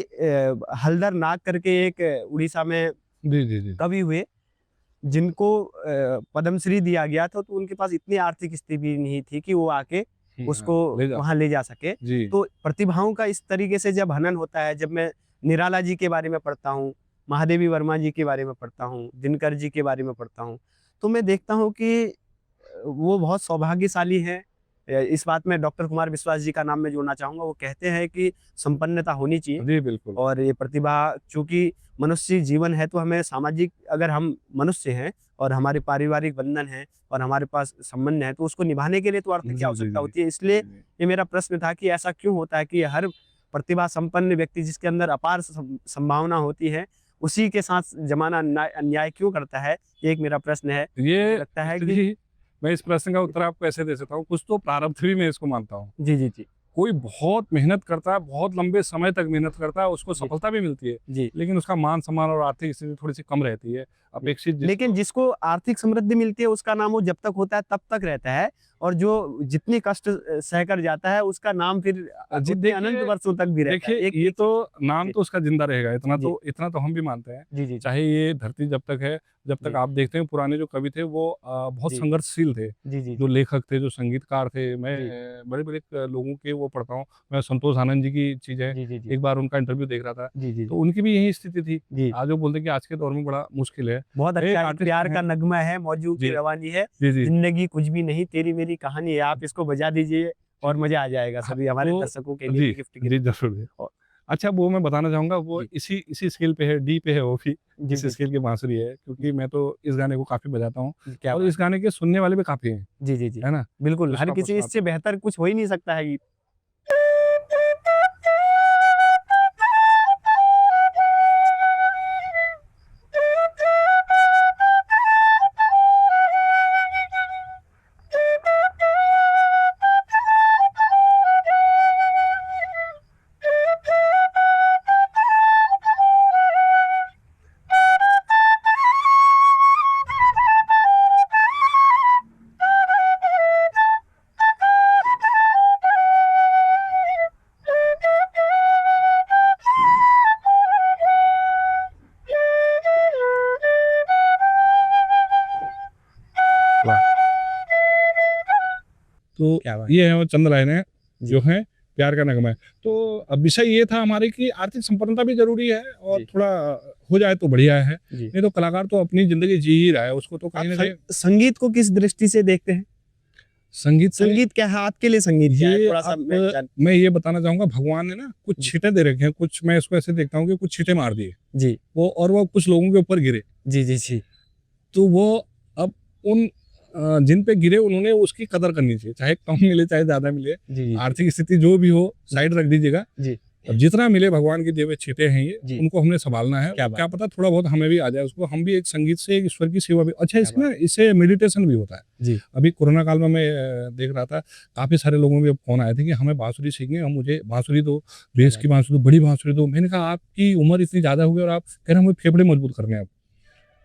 हल्दर नाग करके एक उड़ीसा में जी जी जी कवि हुए, जिनको पद्मश्री दिया गया था, तो उनके पास इतनी आर्थिक स्थिति भी नहीं थी कि वो आके उसको ले जा वहां ले जा सके। जी तो प्रतिभाओं का इस तरीके से जब हनन होता है, जब मैं निराला जी के बारे में पढ़ता हूँ, महादेवी वर्मा जी के बारे में पढ़ता हूँ, दिनकर जी के बारे में पढ़ता हूँ, तो मैं देखता हूँ कि वो बहुत सौभाग्यशाली हैं। इस बात में डॉक्टर कुमार विश्वास जी का नाम मैं जोड़ना चाहूँगा। वो कहते हैं कि संपन्नता होनी चाहिए, जी बिल्कुल और ये प्रतिभा, चूँकि मनुष्य जीवन है तो हमें सामाजिक, अगर हम मनुष्य हैं और हमारे पारिवारिक बंधन हैं और हमारे पास संबंध है, तो उसको निभाने के लिए तो आर्थिक की जी, जी, आवश्यकता जी। होती है। इसलिए जी, जी। ये मेरा प्रश्न था कि ऐसा क्यों होता है कि हर प्रतिभा संपन्न व्यक्ति जिसके अंदर अपार संभावना होती है, उसी के साथ जमाना अन्याय क्यों करता है? ये एक मेरा प्रश्न है। ये लगता है कि जी, मैं इस प्रश्न का उत्तर आपको ऐसे दे सकता हूँ, कुछ तो प्रारब्ध भी मैं इसको मानता हूँ। जी, जी, जी। कोई बहुत मेहनत करता है, बहुत लंबे समय तक मेहनत करता है, उसको जी। सफलता भी मिलती है, जी। लेकिन उसका मान-सम्मान और आर्थिक स्थिति थोड़ी-सी कम रहती है, अपेक्षित लेकिन जिसको आर्थिक समृद्धि मिलती है, उसका नाम वो जब तक होता है तब तक रहता है, और जो जितनी कष्ट सहकर जाता है, उसका नाम फिर जी, उतने अनंत वर्षों तक भी रहता है। देखिए ये तो नाम जी। तो उसका ज़िंदा रहेगा, जी। इतना तो हम भी मानते हैं। जी, जी, चाहे ये धरती जब तक है, जब तक जी। आप देखते हैं पुराने जो कवि थे वो बहुत जी। संघर्षशील थे, जी, जी, जो जी। लेखक थे, जो संगीतकार थे। मैं जी। बड़े-बड़े लोगों के वो पढ़ता हूँ, मैं संतोष आनंद जी की चीज़ें जी, जी, जी। एक बार उनका इंटरव्यू देख रहा था, जी, जी, तो जी। उनकी भी यही स्थिति थी। जी। आज वो बोलते हैं कि आज के दौर में बड़ा मुश्किल है। बहुत एक अच्छा है, आर्टिस्ट प्यार हैं का नगमा है, मौजू की जी, रवानी है, जी, जी। ज़िंदगी कुछ भी नहीं, तेरी मेरी कहानी है। आप इसको बजा दीजिए और मज़ा आ जाएगा हाँ, सभी हमारे तो दर्शकों के लिए जी, भी गिफ्ट के जी, रूप में। ज़रूर। और अच्छा वो मैं बताना चाहूँगा वो जी। इसी स्केल पे है, डी पे है वो भी, जी, इस जी, स्केल की बाँसुरी है क्योंकि मैं तो इस गाने को काफ़ी बजाता हूँ जी। क्या और बात इस गाने के सुनने वाले भी काफ़ी हैं, है। जी, जी, जी। है ना? तो बिल्कुल, इसको हर आपको किसी, सुनाता इससे हूँ। बेहतर कुछ हो ही नहीं सकता है गीत। वाह! तो क्या बात ये है वो चंद लाइनें जी। जो हैं प्यार का नगमा है। तो अब विषय ये था हमारे कि आर्थिक संपन्नता भी ज़रूरी है और जी। थोड़ा हो जाए तो बढ़िया है। जी। नहीं तो कलाकार तो अपनी ज़िंदगी जी ही रहा है, उसको तो आप कहीं न कहीं संगीत को किस दृष्टि से देखते हैं? संगीत से संगीत क्या है? आपके लिए संगीत क्या है? ये थोड़ा-सा अब मैं ये बताना चाहूँगा भगवान ने ना कुछ जी। छींटे दे रखे हैं, कुछ मैं इसको ऐसे देखता हूँ कि कुछ छींटे मार दिए। जी। वो कुछ लोगों के ऊपर गिरे। जी, जी, जी। तो वो अब उन जिन पे गिरे उन्होंने उसकी कदर करनी चाहिए, चाहे कम मिले चाहे ज़्यादा मिले। जी, जी। आर्थिक स्थिति जो भी हो साइड रख दीजिएगा। जी। अब जितना मिले भगवान के दिए हुए छींटे हैं ये, जी। उनको हमने सँभालना है। क्या बात क्या पता थोड़ा बहुत हमें भी आ जाए उसको, हम भी एक संगीत से एक ईश्वर की सेवा भी अच्छा क्या इसमें इससे मेडिटेशन भी होता है। जी। अभी कोरोना काल में मैं देख रहा था, काफ़ी सारे लोगों के फ़ोन आए थे कि हमें बाँसुरी सीखनी है, हम मुझे बाँसुरी दो, बेस की बाँसुरी दो, बड़ी बाँसुरी दो। मैंने कहा आपकी उम्र इतनी ज़्यादा हो गई और आप कह रहे हैं हमें फेफड़े मजबूत करने हैं अब।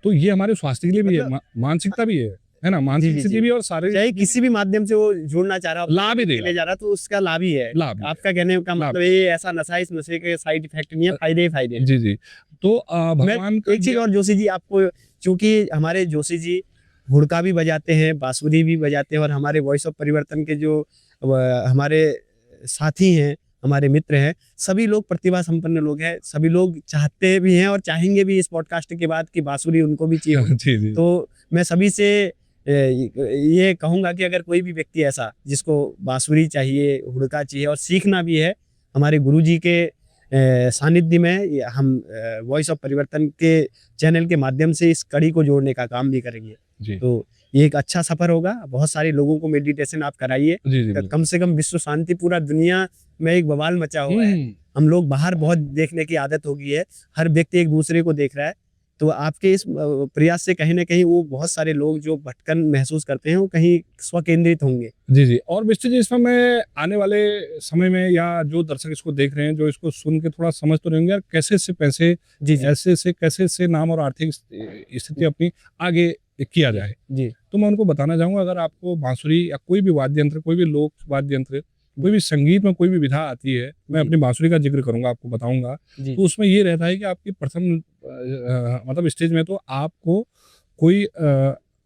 तो ये हमारे स्वास्थ्य के लिए भी है, मतलब मानसिकता भी है ना? जी, मानसिक जी, स्थिति जी। भी और शारीरिक चाहे स्थिति किसी भी माध्यम से वो जुड़ना चाह रहा हो, लाभ ही देगा। लेने जा रहा, तो उसका लाभ ही है। लाभ ही है। आपका कहने का लाभ। मतलब ये ऐसा नशा, इस नशे के साइड इफेक्ट नहीं है, फायदे ही फायदे हैं। जी, जी। तो मैं भगवान का एक चीज़ और जोशी जी, आपको, चूँकि हमारे जोशी जी हुड़का भी बजाते हैं, बाँसुरी भी बजाते हैं, और हमारे वॉइस ऑफ परिवर्तन के जो हमारे साथी हैं, हमारे मित्र हैं, सभी लोग प्रतिभा संपन्न लोग हैं। सभी लोग चाहते भी हैं और चाहेंगे भी इस पॉडकास्ट के बाद कि बाँसुरी उनको भी चाहिए होगी। जी, जी। तो मैं सभी से ये कहूँगा कि अगर कोई भी व्यक्ति ऐसा जिसको बाँसुरी चाहिए, हुड़का चाहिए और सीखना भी है, हमारे गुरुजी के सानिध्य में हम वॉइस ऑफ परिवर्तन के चैनल के माध्यम से इस कड़ी को जोड़ने का काम भी करेंगे। जी। तो ये एक अच्छा सफर होगा। बहुत सारे लोगों को मेडिटेशन आप कराइए। जी, जी, बिल्कुल। कम से कम विश्व शांति, पूरा दुनिया में एक बवाल मचा हुआ है। हम लोग बाहर बहुत देखने की आदत हो गई है, हर व्यक्ति एक दूसरे को देख रहा है। तो आपके इस प्रयास से कहीं न कहीं वो बहुत सारे लोग जो भटकन महसूस करते हैं, वो कहीं स्वकेंद्रित होंगे। जी, जी। और मिस्टर जी इसमें मैं आने वाले समय में या जो दर्शक इसको देख रहे हैं, जो इसको सुन के थोड़ा समझ तो रहे होंगे यार कैसे से पैसे, जी, जी। ऐसे से कैसे से नाम और आर्थिक स्थिति अपनी आगे किया जाए। जी। तो मैं उनको बताना चाहूँगा अगर आपको बाँसुरी या कोई भी वाद्य यंत्र, कोई भी लोक वाद्य यंत्र कोई भी संगीत में कोई भी विधा आती है, मैं जी। अपनी बांसुरी का जिक्र करूंगा, आपको बताऊंगा, जी, तो उसमें ये रहता है कि आपकी प्रथम मतलब स्टेज में तो आपको कोई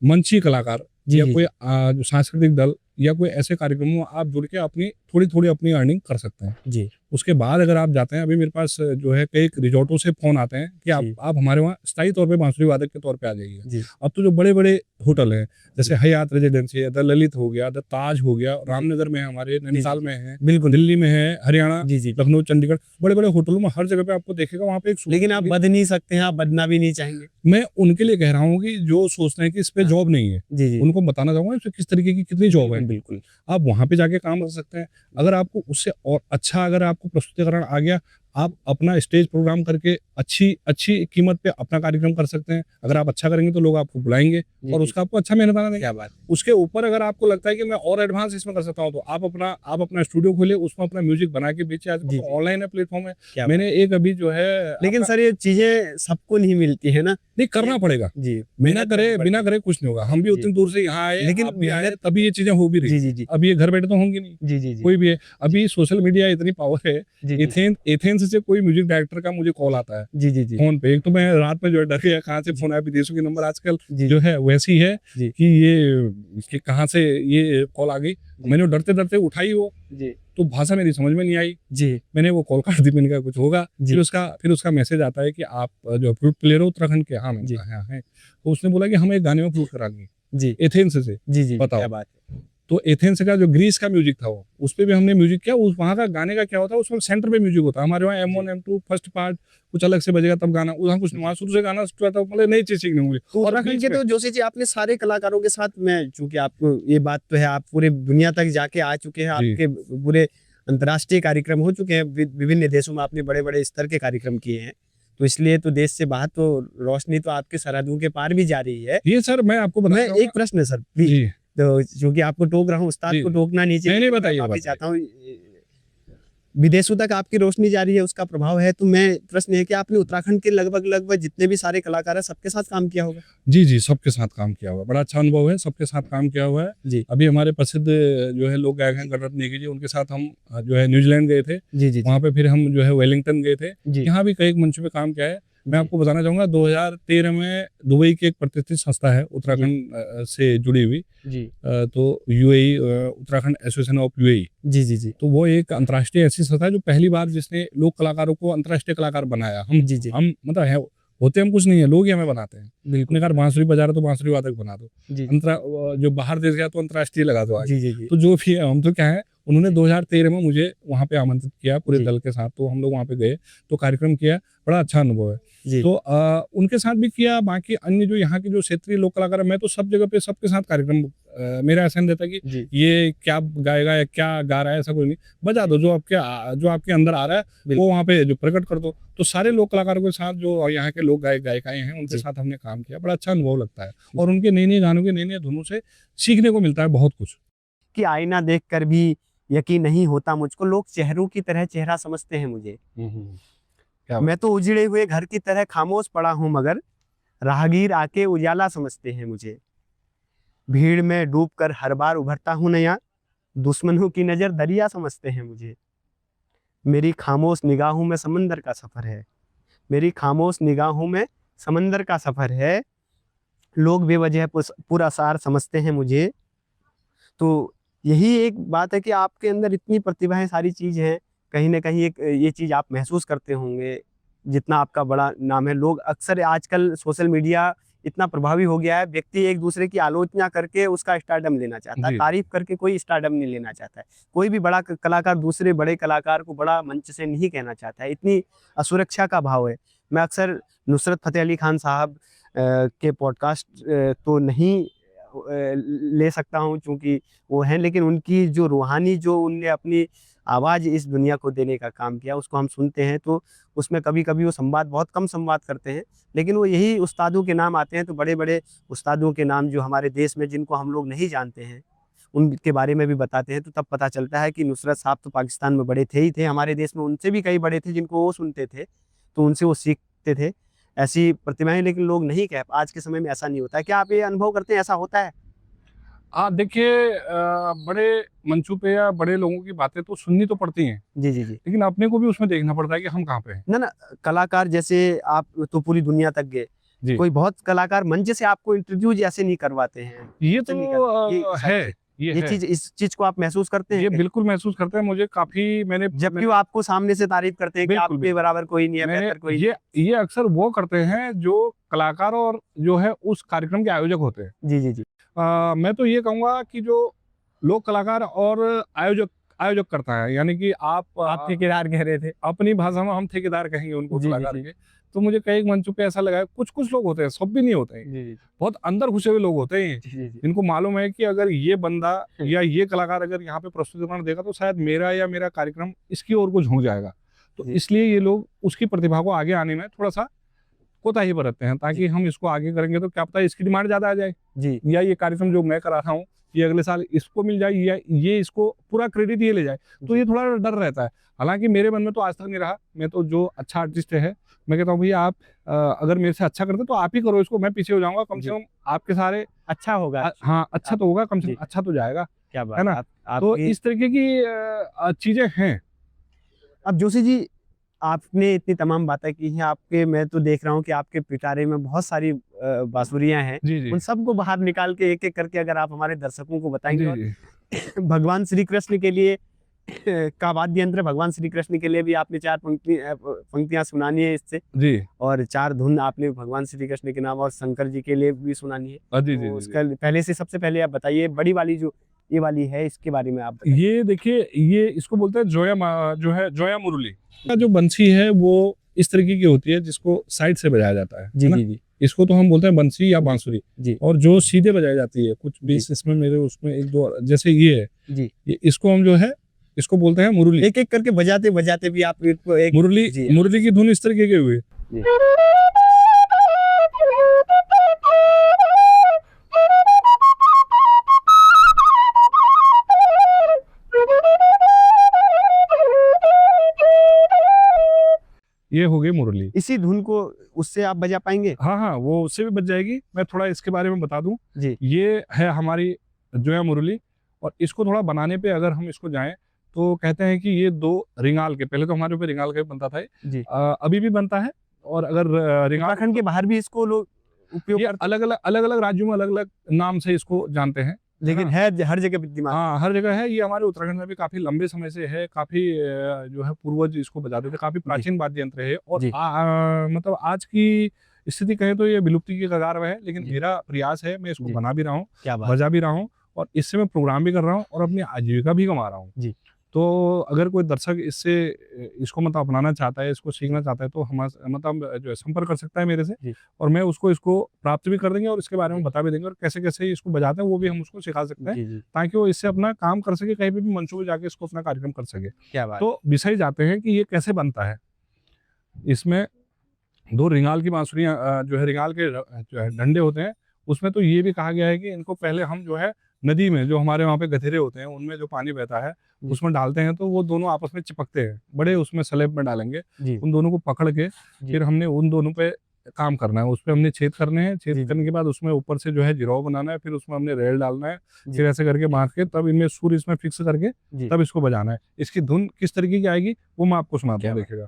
मंची कलाकार जी, या जी, कोई जी, जो सांस्कृतिक दल या कोई ऐसे कार्यक्रमों में आप जुड़ के अपनी थोड़ी-थोड़ी अपनी अर्निंग कर सकते हैं। जी, उसके बाद अगर आप जाते हैं, अभी मेरे पास जो है कई रिज़ॉर्टों से फ़ोन आते हैं कि जी, आप हमारे वहाँ स्थायी तौर पे बांसुरी वादक के तौर पे आ जाइए। जी, अब तो जो बड़े-बड़े होटल हैं, जी, जैसे हयात रेजिडेंसी है, द ललित हो गया, द ताज हो गया, जी, रामनगर में है हमारे, जी, नैनीताल जी, में है, बिल्कुल। दिल्ली में है, हरियाणा, जी, जी, लखनऊ, चंडीगढ़, बड़े-बड़े होटलों में हर जगह पे आपको देखेगा वहाँ पे एक लेकिन आप संगीत। बध नहीं सकते हैं, आप बधना भी नहीं चाहेंगे। मैं उनके लिए कह रहा हूँ कि जो सोचते हैं कि इस पे हाँ। जॉब नहीं है, जी, जी, उनको बताना चाहूँगा इसमें किस तरीके की कितनी जॉब है। बिल्कुल, बिल्कुल। आप वहाँ पे जाके काम कर सकते हैं। अगर आपको उससे और अच्छा अगर आपको प्रस्तुतिकरण आ गया, आप अपना स्टेज प्रोग्राम करके अच्छी अच्छी कीमत पे अपना कार्यक्रम कर सकते हैं। अगर आप अच्छा करेंगे तो लोग आपको बुलाएँगे जी, और जी, उसका आपको अच्छा मेहनताना देंगे। क्या बात है। उसके ऊपर अगर आपको लगता है कि मैं और एडवांस इसमें कर सकता हूँ, तो आप अपना स्टूडियो खोलिए, उसमें अपना म्यूज़िक बना के बेचिए। आजकल जी, तो जी, ऑनलाइन है, प्लेटफ़ॉर्म है। क्या बात मैंने एक अभी जो है लेकिन आपका सर ये चीज़ें सबको नहीं मिलती है ना। नहीं करना ये पड़ेगा। जी, बिना मेहनत करनी बिना पड़ती है। करे कुछ नहीं होगा। हम भी जी, उतनी दूर से यहाँ आए, लेकिन आप भी आए, मेहनत तभी ये चीज़ें हो भी रही जी, हैं। जी, जी, अब ये घर बैठे तो होंगी नहीं। जी, जी, जी, कोई भी है। जी, अभी सोशल मीडिया इतनी पावर है, जी, जी, एथेंस से कोई म्यूज़िक डायरेक्टर का मुझे कॉल आता है, जी, जी, जी, फ़ोन पे। एक तो मैं रात में जो है डर गया, कहाँ से जी, फ़ोन आया, विदेशों के नंबर आजकल जी, जो जी, है वैसी है जी, कि ये कि कहाँ से ये कॉल आ गई। जी, मैंने डरते-डरते उठाई वो, जी, तो भाषा मेरी समझ में नहीं आई। जी, मैंने वो कॉल काट दी, मैंने कहा कुछ होगा। जी, फिर उसका मैसेज आता है कि आप जो फ्लूट प्लेयर हो उत्तराखंड के? हाँ, मैंने जी, कहा हाँ, है। तो उसने बोला कि हमें एक गाने में फ्लूट करानी है, जी, एथेंस से। जी, जी, क्या बताओ। बात है। तो एथेंस का जो ग्रीस का म्यूजिक था वो, उस पे भी हमने म्यूजिक किया। उस वहाँ का गाने का क्या होता है, उसमें सेंटर पे म्यूजिक होता है। हमारे वहाँ जी, M1 M2 फर्स्ट पार्ट कुछ अलग से बजेगा तब गाना, वहाँ कुछ नहीं, जी। वहाँ शुरू से गाना शुरू था, मतलब नई चीज़ सीखने को मिली। तो और उत्तराखंड बीच के में तो जोशी जी आपने सारे कलाकारों के साथ में चूँकि आपको ये बात तो है आप पूरे दुनिया तक जाके आ चुके हैं, जी, आपके पूरे अंतर्राष्ट्रीय कार्यक्रम हो चुके हैं, विभिन्न देशों में आपने बड़े-बड़े स्तर के कार्यक्रम किए हैं। तो इसलिए तो देश से बाहर तो रोशनी तो आपकी सरहदों के पार भी जा रही है। ये सर मैं आपको बताना मैं चाहूँगा। एक प्रश्न है सर प्लीज़, जी, तो चूँकि आपको टोक रहा हूँ, उस्ताद जी, को टोकना नहीं चाहिए, नहीं लेकिन मैं बताइए, माफ़ी बताइए। चाहता हूँ। विदेशों तक आपकी रोशनी जा रही है, उसका प्रभाव है, तो मैं प्रश्न ये है कि आपने उत्तराखंड के लगभग-लगभग जितने भी सारे कलाकार हैं, सबके साथ काम किया होगा? जी, जी, सबके साथ काम किया हुआ है। बड़ा अच्छा अनुभव है, सबके साथ काम किया हुआ है। जी। अभी हमारे प्रसिद्ध जो है लोक गायक हैं गणरत्न नेगी जी, उनके साथ हम जो है न्यूज़ीलैंड गए थे। जी, जी, जी। वहाँ पे फिर हम जो है वेलिंगटन गए थे। जी, यहाँ भी कई मंचों पे काम किया है। मैं जी, आपको बताना चाहूँगा 2013 में दुबई की एक प्रतिष्ठित संस्था है जी, उत्तराखंड से जुड़ी हुई, जी। तो UAE Uttarakhand association of UAE. जी, जी, जी। तो वो एक अंतर्राष्ट्रीय ऐसी संस्था है जो पहली बार जिसने लोक कलाकारों को अंतर्राष्ट्रीय कलाकार बनाया। जी, जी। हम मतलब है होते हम कुछ नहीं है, लोग ही हमें बनाते हैं। बिल्कुल। हमने कहा बांसुरी बजा रहे हो तो बांसुरी वादक बना दो। जी, जो बाहर देश गया तो अंतर्राष्ट्रीय लगा दो आगे। जी, जी, जी। तो जो भी है हम तो क्या है, उन्होंने जी, 2013 में मुझे वहाँ पे आमंत्रित किया पूरे जी, दल के साथ, तो हम लोग वहाँ पे गए, तो कार्यक्रम किया, बड़ा अच्छा अनुभव है। जी, तो उनके साथ भी किया, बाकी अन्य जो यहाँ के जो क्षेत्रीय लोक कलाकार हैं, मैं तो सब जगह पे सबके साथ कार्यक्रम मेरा ऐसा नहीं रहता कि जी, ये क्या गाएगा या क्या गा रहा है, ऐसा कुछ नहीं। बजा दो, जो आपके अंदर आ रहा है, बिल्कुल। वो वहाँ पे जो प्रकट कर दो। तो सारे लोक कलाकारों के साथ जो यहाँ के लोक गायक गायिकाएँ हैं, उनके जी, साथ हमने काम किया, बड़ा अच्छा अनुभव लगता है। और उनके नए-नए गानों के नए-नए धुनों से सीखने को मिलता है बहुत कुछ। कि आईना देखकर भी यकीन नहीं होता मुझको, लोग चेहरों की तरह चेहरा समझते हैं मुझे। क्या मैं तो उजड़े हुए घर की तरह खामोश पड़ा हूँ मगर, राहगीर आके उजाला समझते हैं मुझे। भीड़ में डूबकर हर बार उभरता हूँ नया, दुश्मनों की नज़र दरिया समझते हैं मुझे। मेरी खामोश निगाहों में समंदर का सफ़र है, मेरी खामोश निगाहों में समंदर का सफ़र है। लोग बेवजह पुरअसार समझते हैं मुझे। तो यही एक बात है कि आपके अंदर इतनी प्रतिभाएँ सारी चीज़ हैं, कहीं न कहीं एक ये चीज़ आप महसूस करते होंगे, जितना आपका बड़ा नाम है। लोग अक्सर आजकल सोशल मीडिया इतना प्रभावी हो गया है, व्यक्ति एक-दूसरे की आलोचना करके उसका स्टारडम लेना चाहता है, जी, तारीफ़ करके कोई स्टारडम नहीं लेना चाहता है। कोई भी बड़ा क कलाकार दूसरे बड़े कलाकार को बड़ा मंच से नहीं कहना चाहता है, इतनी असुरक्षा का भाव है। मैं अक्सर नुसरत फ़तेह अली खान साहब के पॉडकास्ट तो नहीं ले सकता हूँ चूँकि वो हैं, लेकिन उनकी जो रूहानी जो उनने अपनी आवाज़ इस दुनिया को देने का काम किया, उसको हम सुनते हैं तो उसमें कभी-कभी वो संवाद बहुत कम संवाद करते हैं, लेकिन वो यही उस्तादों के नाम आते हैं, तो बड़े-बड़े उस्तादों के नाम जो हमारे देश में जिनको हम लोग नहीं जानते हैं, उनके बारे में भी बताते हैं, तो तब पता चलता है कि नुसरत साहब तो पाकिस्तान में बड़े थे ही थे, हमारे देश में उनसे भी कई बड़े थे जिनको वो सुनते थे, तो उनसे वो सीखते थे। ऐसी प्रतिमाएँ लेकिन लोग नहीं कह आज के समय में ऐसा नहीं होता है। क्या आप ये अनुभव करते हैं, ऐसा होता है? देखिए, बड़े मंचों पे या बड़े लोगों की बातें तो सुननी तो पड़ती हैं, जी, जी, जी। लेकिन अपने को भी उसमें देखना पड़ता है कि हम कहाँ पे हैं। ना, ना, कलाकार जैसे आप तो पूरी दुनिया तक गए, जी। कोई बहुत कलाकार मंच से आपको इंट्रोड्यूस ऐसे नहीं करवाते हैं, ये ऐसे नहीं तो करते, ये सब है, चीज़ ये ये है। चीज़ इस चीज़ को आप महसूस करते हैं ये कहीं? बिल्कुल महसूस करते हैं, मुझे काफ़ी जबकि वो आपको सामने से तारीफ़ करते हैं कि बिल्कुल, आपके बिल्कुल। बराबर कोई नहीं है, मैंने बेहतर कोई नहीं है। ये अक्सर वो करते हैं जो कलाकार और जो है उस कार्यक्रम के आयोजक होते हैं। जी, जी, जी। मैं तो ये कहूँगा कि जो लोक कलाकार और आयोजक आयोजक करता है, यानी कि आप ठेकेदार कह रहे थे। अपनी भाषा में हम ठेकेदार कहेंगे उनको जी, जी, कलाकार जी। के। तो मुझे कई मंचों पे ऐसा लगा है, कुछ-कुछ लोग होते हैं, सब भी नहीं होते हैं। जी, जी, बहुत अंदर घुसे हुए लोग होते हैं, जी, जी, जी। जिनको मालूम है कि अगर ये बंदा या ये कलाकार अगर यहाँ पे प्रस्तुतिकरण देगा तो शायद मेरा कार्यक्रम इसकी ओर को झुक जाएगा। तो जी। इसलिए ये लोग उसकी प्रतिभा को आगे आने में थोड़ा-सा कोताही बरतते हैं, जी। ताकि हम इसको आगे करेंगे तो क्या पता इसकी डिमांड ज़्यादा आ जाए, जी। या ये कार्यक्रम जो मैं करा रहा हूँ, ये अगले साल इसको मिल जाए, या ये इसको पूरा क्रेडिट ये ले जाए। तो जी। ये थोड़ा डर रहता है। हालाँकि मेरे मन में तो आज तक नहीं रहा, मैं तो जो अच्छा आर्टिस्ट है, मैं कहता हूँ भैया आप अगर मेरे से अच्छा करते तो आप ही करो इसको, मैं पीछे हो जाऊँगा, कम से जी। कम आपके सारे अच्छा होगा। हाँ, अच्छा आप तो होगा, कम से जी। कम अच्छा तो जाएगा, क्या है बात ना? है! तो आपकी इस तरीके की चीज़ें हैं। अब जोशी जी, आपने इतनी तमाम बातें की हैं, आपके मैं तो देख रहा हूँ कि आपके पिटारे में बहुत सारी बाँसुरियाँ हैं। जी, जी। उन सबको बाहर निकाल के एक-एक करके अगर आप हमारे दर्शकों को बताएँगे जी, और जी। भगवान श्री कृष्ण के लिए का वाद्य यंत्र भगवान श्री कृष्ण के लिए भी आपने 4 पंक्तियाँ सुनानी है इससे जी। और 4 धुन आपने भगवान श्री कृष्ण के नाम और शंकर जी के लिए भी सुनानी है। जी, जी, तो जी, जी। उसका पहले से सबसे पहले आप बताइए बड़ी वाली जो ये वाली है इसके बारे में आप बताइए। ये देखिए, ये इसको बोलते हैं जो है जोया मुरली का जो बंसी है वो इस तरीके की होती है जिसको साइड से बजाया जाता है जी, ना? जी, जी। इसको तो हम बोलते हैं बंसी या जी, बांसुरी। जी। और जो सीधे बजाई जाती है कुछ जी। 20 इसमें मेरे उसमें 1-2 जैसे ये है, जी। ये इसको हम जो है इसको बोलते हैं मुरली। एक-एक करके बजाते-बजाते भी आप इसको एक मुरली जी। मुरली की धुन इस तरीके की हुई। जी। ये हो गई मुरली। इसी धुन को उससे आप बजा पाएँगे? हाँ, हाँ, वो उससे भी बच जाएगी। मैं थोड़ा इसके बारे में बता दूँ। जी। ये है हमारी जोया मुरली, और इसको थोड़ा बनाने पे अगर हम इसको जाएँ, तो कहते हैं कि ये 2 रिंगाल के, पहले तो हमारे ऊपर रिंगाल का ही बनता था ये। जी। अभी भी बनता है, और अगर रिंगाल उत्तराखंड के बाहर भी इसको लोग उपयोग ये करते अलग-अलग राज्यों में अलग-अलग नाम से इसको जानते हैं। लेकिन हाँ। है हर जगह विद्यमान। हाँ, हर जगह है। ये हमारे उत्तराखंड में भी काफ़ी लंबे समय से है, काफ़ी जो है पूर्वज इसको बजाते थे, काफ़ी प्राचीन वाद्य यंत्र है, और जी। मतलब आज की स्थिति कहें तो ये विलुप्ति की कगार में है, लेकिन जी। मेरा प्रयास है, मैं इसको जी। बना भी रहा हूँ, क्या बात! बजा भी रहा हूँ, और इससे मैं प्रोग्राम भी कर रहा हूँ और अपनी आजीविका भी कमा रहा हूँ। जी। तो अगर कोई दर्शक इसको मतलब अपनाना चाहता है, इसको सीखना चाहता है, तो मतलब जो है संपर्क कर सकता है मेरे से, जी। और मैं उसको इसको प्राप्त भी कर देंगे और इसके बारे में जी। बता भी देंगे, और कैसे-कैसे इसको बजाते हैं वो भी हम उसको सिखा सकते हैं, जी, जी। ताकि वो इससे अपना काम कर सके, कहीं पे भी मंचों पे जाके इसको अपना कार्यक्रम कर सके। क्या बात! तो विषय जाते हैं कि ये कैसे बनता है। इसमें 2 रिंगाल की बाँसुरियाँ जो है रिंगाल के जो है डंडे होते हैं, उसमें तो ये भी कहा गया है कि इनको पहले हम जो है नदी में, जो हमारे वहाँ पे गधेरे होते हैं, उनमें जो पानी बहता है, जी। उसमें डालते हैं, तो वो दोनों आपस में चिपकते हैं। बड़े उसमें स्लैब में डालेंगे, जी। उन दोनों को पकड़ के जी। फिर हमने उन दोनों पे काम करना है, उसपे हमने छेद करने हैं, छेद जी, जी। करने के बाद उसमें ऊपर से जो है जिराव बनाना है, फिर उसमें हमने रेल डालना है, जी। फिर ऐसे करके बाँध के तब इनमें सुर इसमें फिक्स करके जी। तब इसको बजाना है। इसकी धुन किस तरीके की आएगी वो मैं आपको सुनाता क्या हूँ, बात! देखिएगा।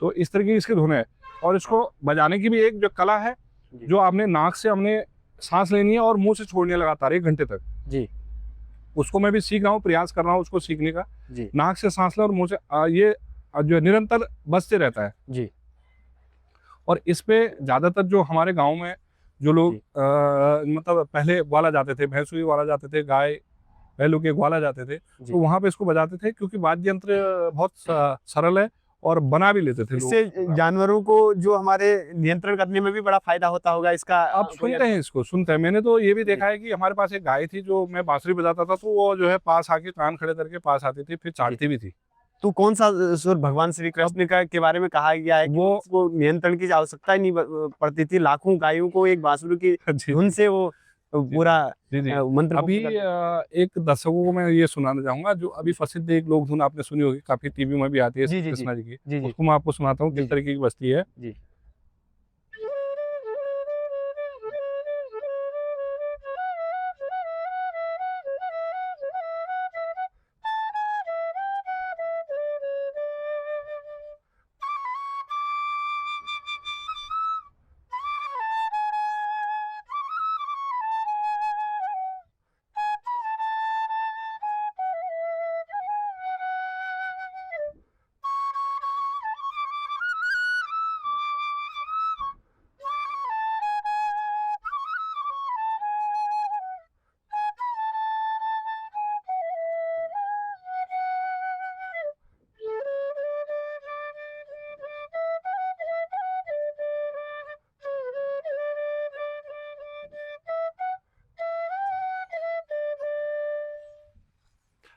तो इस तरह की इसकी धुन है, और इसको बजाने की भी एक जो कला है, जी। जो आपने नाक से हमने सांस लेनी है और मुंह से छोड़नी है लगातार 1 घंटे तक। जी। उसको उसको मैं भी सीख रहा हूँ, प्रयास कर रहा हूँ उसको सीखने का। जी। नाक से सांस लें और मुंह से ये जो है निरंतर बजते रहता है। जी। और इस पे ज़्यादातर जो हमारे गाँव में जो लोग जी। मतलब पहले ग्वाला जाते थे, भैंसुई ग्वाला जाते थे, गाय बैलों के ग्वाला जाते थे, जी। तो वहाँ पे इसको बजाते थे, क्योंकि वाद्य यंत्र बहुत सरल है और बना भी लेते थे लोग। इससे जानवरों को जो हमारे नियंत्रण करने में भी बड़ा फायदा होता होगा इसका। आप सुनते हैं इसको, सुनते हैं। मैंने तो ये भी देखा है कि हमारे पास एक गाय थी, जो मैं बांसुरी बजाता था तो वो जो है पास आके कान खड़े करके पास आती थी, फिर चाटती भी थी। तो कौन सा सुर भगवान श्री कृष्ण का के बारे में कहा गया है कि वो उसको नियंत्रण की आवश्यकता ही नहीं पड़ती थी, लाखों गायों को एक बांसुरी की जी धुन से वो पूरा जी जी। मंत्र अभी एक दर्शकों को मैं ये सुनाना चाहूंगा, जो अभी प्रसिद्ध एक लोक धुन आपने सुनी होगी, काफी टीवी में भी आती है जी, श्री जी, कृष्णा जी की। जी जी उसको मैं आपको सुनाता हूँ जी, किस तरीके की बजती है। जी।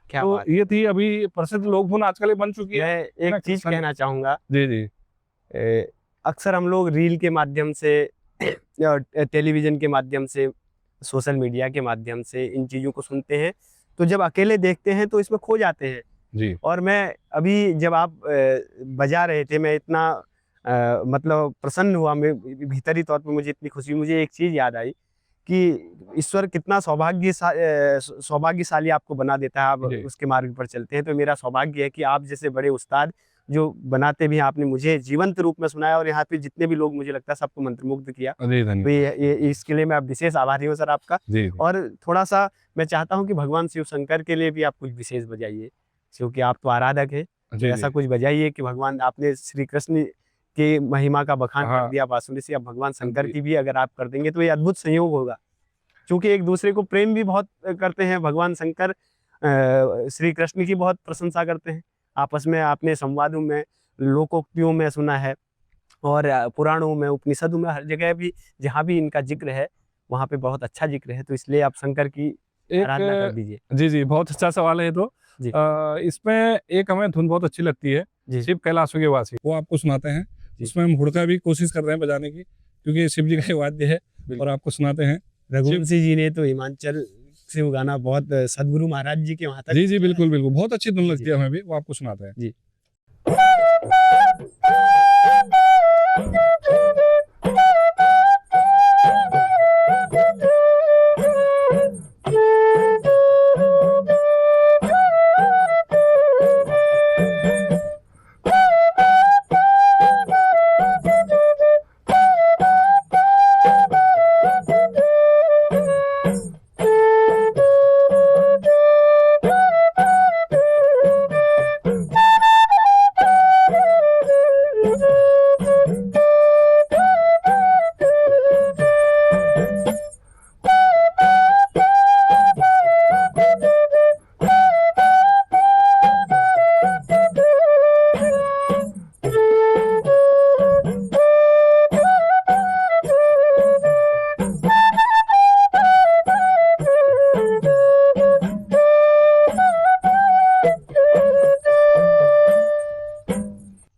क्या तो बात। ये थी अभी प्रसिद्ध लोक धुन, आजकल ये बन चुकी है। मैं एक ना, चीज कृष्ण- कहना चाहूंगा। जी जी अक्सर हम लोग रील के माध्यम से या टेलीविजन के माध्यम से, सोशल मीडिया के माध्यम से इन चीज़ों को सुनते हैं, तो जब अकेले देखते हैं तो इसमें खो जाते हैं। जी। और मैं अभी जब आप बजा रहे थे, मैं इतना मतलब प्रसन्न हुआ, मैं भीतरी तौर पे मुझे इतनी खुशी, मुझे एक चीज़ याद आई कि ईश्वर कितना सौभाग्यशाली आपको बना देता है, आप जी। उसके मार्ग पर चलते हैं। तो मेरा सौभाग्य है कि आप जैसे बड़े उस्ताद जो बनाते भी हैं, आपने मुझे जीवंत रूप में सुनाया और यहाँ पे जितने भी लोग, मुझे लगता है सबको मंत्रमुग्ध किया। जी तो धन्यवाद। इसके लिए मैं विशेष आभारी हूँ सर आपका। जी जी। और थोड़ा सा मैं चाहता हूँ कि भगवान शिव शंकर के लिए भी आप कुछ विशेष बजाइए, क्योंकि आप तो आराधक हैं। जी ऐसा जी। कुछ बजाइए कि भगवान, आपने श्री कृष्ण के महिमा का बखान कर हाँ। दिया बांसुरी से, अब भगवान शंकर जी। की भी अगर आप कर देंगे तो ये अद्भुत संयोग होगा। क्योंकि एक दूसरे को प्रेम भी बहुत करते हैं भगवान शंकर, श्री कृष्ण की बहुत प्रशंसा करते हैं आपस में। आपने संवादों में, लोकोक्तियों में सुना है, और पुराणों में, उपनिषदों में, हर जगह भी जहाँ भी इनका जिक्र है वहाँ पे बहुत अच्छा जिक्र है। तो इसलिए आप शंकर की आराधना कर एक दीजिए। जी जी, बहुत अच्छा सवाल है ये तो। जी। इसमें एक हमें धुन बहुत अच्छी लगती है, जी शिव कैलाशों के वासी, वो आपको सुनाते हैं। जी। उसमें हम हुड़का भी कोशिश कर रहे हैं बजाने की, क्योंकि ये शिव जी का ही वाद्य है। बिल्कुल। और आपको सुनाते हैं। रघुवंशी जी ने तो हिमाचल से वो गाना बहुत, सदगुरु महाराज जी के वहाँ तक। जी जी बिल्कुल बिल्कुल, बहुत अच्छी धुन लगती जी। है हमें भी, वो आपको सुनाते हैं। जी।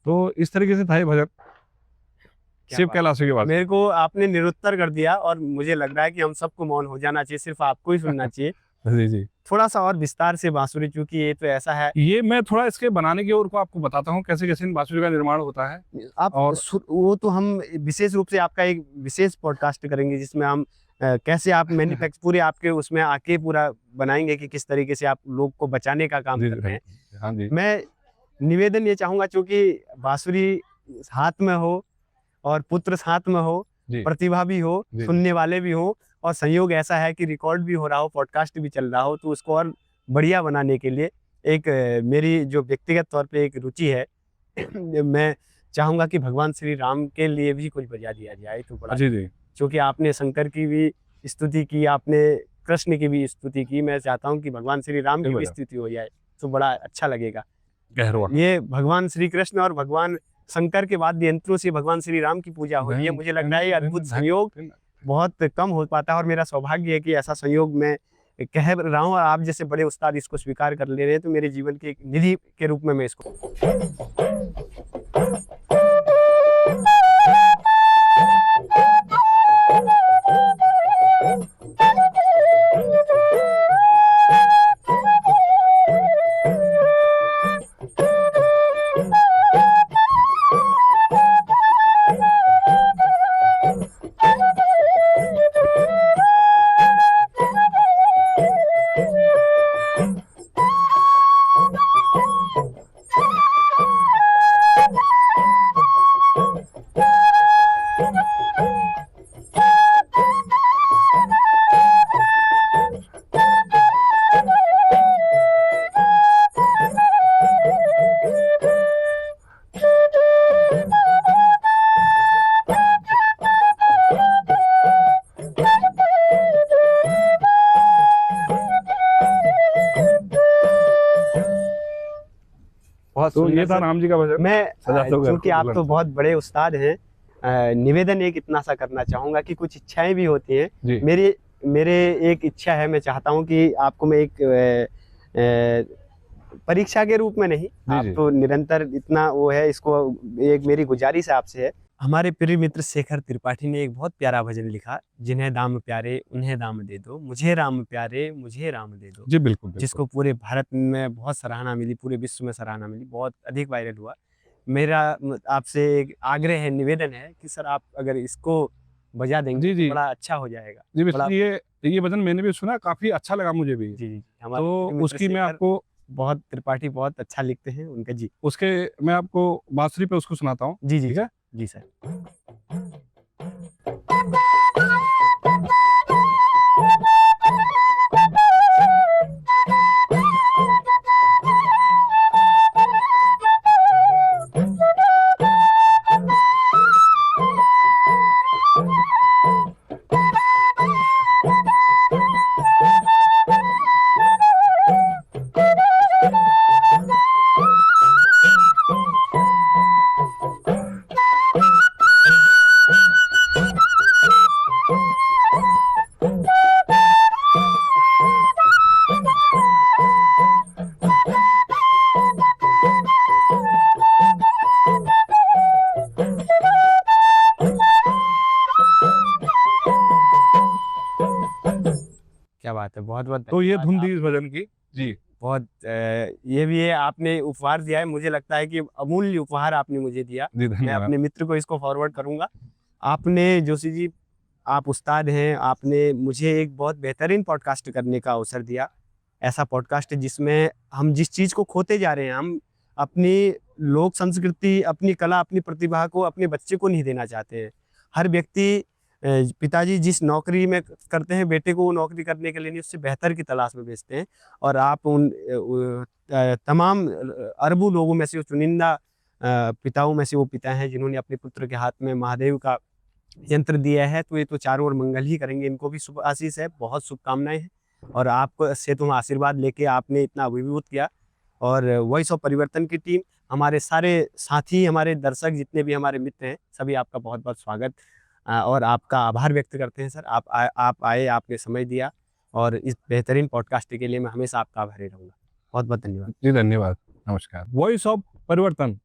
तो इस तरीके से था ये भजन, शिव बात। कैलाशों के वासी। मेरे को आपने निरुत्तर कर दिया और मुझे लग रहा है कि हम सबको मौन हो जाना चाहिए, सिर्फ आपको ही सुनना चाहिए। जी जी। थोड़ा सा और विस्तार से बांसुरी, चूंकि ये तो ऐसा है, ये मैं थोड़ा इसके बनाने की ओर को आपको बताता हूँ, कैसे कैसे इन बांसुरी का निर्माण होता है। आप और- वो तो हम विशेष रूप से आपका एक विशेष पॉडकास्ट करेंगे, जिसमें हम कैसे आप मैन्युफैक्चर पूरे आपके उसमें आके पूरा बनाएंगे कि किस तरीके से आप लोग को बचाने का काम जी कर रहे हैं। हाँ जी। मैं निवेदन ये चाहूंगा, चूंकि बांसुरी हाथ में हो और पुत्र साथ में हो, जी। प्रतिभा भी हो, जी। सुनने वाले भी हो, और संयोग ऐसा है कि रिकॉर्ड भी हो रहा हो, पॉडकास्ट भी चल रहा हो, तो उसको और बढ़िया बनाने के लिए एक मेरी जो व्यक्तिगत तौर पे एक रुचि है, मैं चाहूंगा कि भगवान श्री राम के लिए भी कुछ बजा दिया जाए तो बड़ा। जी जी। क्योंकि आपने शंकर की भी स्तुति की, आपने कृष्ण की भी स्तुति की, मैं चाहता हूँ कि भगवान श्री राम की भी बिल्कुल। स्तुति हो जाए तो बड़ा अच्छा लगेगा। गहरवा। ये भगवान श्री कृष्ण और भगवान शंकर के वाद्य यंत्रों से भगवान श्री राम की पूजा हो रही है। मुझे लग रहा है ये अद्भुत संयोग बहुत कम हो पाता है और मेरा सौभाग्य है कि ऐसा संयोग मैं कह रहा हूँ और आप जैसे बड़े उस्ताद इसको स्वीकार कर ले रहे हैं, तो मेरे जीवन की एक निधि के रूप में मैं इसको बहुत तो ये सुंदर था सा- राम जी का भजन। मैं सजाते हो घर क्योंकि को आप तो दुल्हन। बहुत बड़े उस्ताद हैं, निवेदन एक इतना सा करना चाहूंगा कि कुछ इच्छाएं भी होती हैं। जी मेरे एक इच्छा है, मैं चाहता हूं कि आपको मैं एक परीक्षा के रूप में नहीं, आप जी। तो निरंतर इतना वो है, इसको एक मेरी गुजारिश आपसे है। हमारे प्रिय मित्र शेखर त्रिपाठी ने एक बहुत प्यारा भजन लिखा, जिन्हें दाम प्यारे उन्हें दाम दे दो, मुझे राम प्यारे मुझे राम दे दो, जी बिल्कुल जिसको पूरे भारत में बहुत सराहना मिली, पूरे विश्व में सराहना मिली, बहुत अधिक वायरल हुआ। मेरा आपसे एक आग्रह है, निवेदन है कि सर आप अगर इसको बजा देंगे जी, जी। तो बड़ा अच्छा हो जाएगा। जी बड़ा ये भजन मैंने भी सुना, काफी अच्छा लगा मुझे भी। जी जी, हमारे तो प्रिय मित्र उसकी मैं शेखर आपको बहुत त्रिपाठी बहुत अच्छा लिखते हैं उनका। जी उसके मैं आपको बांसुरी पे उसको सुनाता हूँ। जी जी ठीक है? जी सर। क्या बात है, बहुत बहुत तो ये धन्यवाद। धुन थी इस भजन की। जी बहुत ये भी है, आपने उपहार दिया है, मुझे लगता है कि अमूल्य उपहार आपने मुझे दिया। जी मैं धन्यवाद। अपने मित्र को इसको फॉरवर्ड करूंगा। आपने जोशी जी, आप उस्ताद हैं, आपने मुझे एक बहुत बेहतरीन पॉडकास्ट करने का अवसर दिया। ऐसा पॉडकास्ट जिसमें हम जिस चीज़ को खोते जा रहे हैं, हम अपनी लोक संस्कृति, अपनी कला, अपनी प्रतिभा को अपने बच्चे को नहीं देना चाहते हैं। हर व्यक्ति पिताजी जिस नौकरी में करते हैं, बेटे को वो नौकरी करने के लिए नहीं, उससे बेहतर की तलाश में भेजते हैं। और आप उन तमाम अरबों लोगों में से वो चुनिंदा पिताओं में से वो पिता हैं जिन्होंने अपने पुत्र के हाथ में महादेव का यंत्र दिया है। तो ये तो चारों ओर मंगल ही करेंगे, इनको भी शुभ आशीष है, बहुत शुभकामनाएं हैं। और आपको से तो आशीर्वाद लेके आपने इतना अभिभूत किया। और वॉइस ऑफ परिवर्तन की टीम, हमारे सारे साथी, हमारे दर्शक, जितने भी हमारे मित्र हैं, सभी आपका बहुत बहुत स्वागत और आपका आभार व्यक्त करते हैं सर। आप आए, आपने समय दिया और इस बेहतरीन पॉडकास्ट के लिए मैं हमेशा आपका आभारी रहूँगा। बहुत बहुत धन्यवाद। जी धन्यवाद, नमस्कार। वॉइस ऑफ परिवर्तन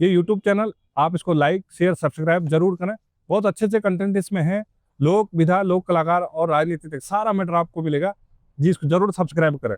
ये यूट्यूब चैनल, आप इसको लाइक शेयर सब्सक्राइब जरूर करें। बहुत अच्छे से कंटेंट इसमें है, लोक विधा, लोक कलाकार और राजनीति तक सारा मैटर आपको मिलेगा। जी इसको जरूर सब्सक्राइब करें।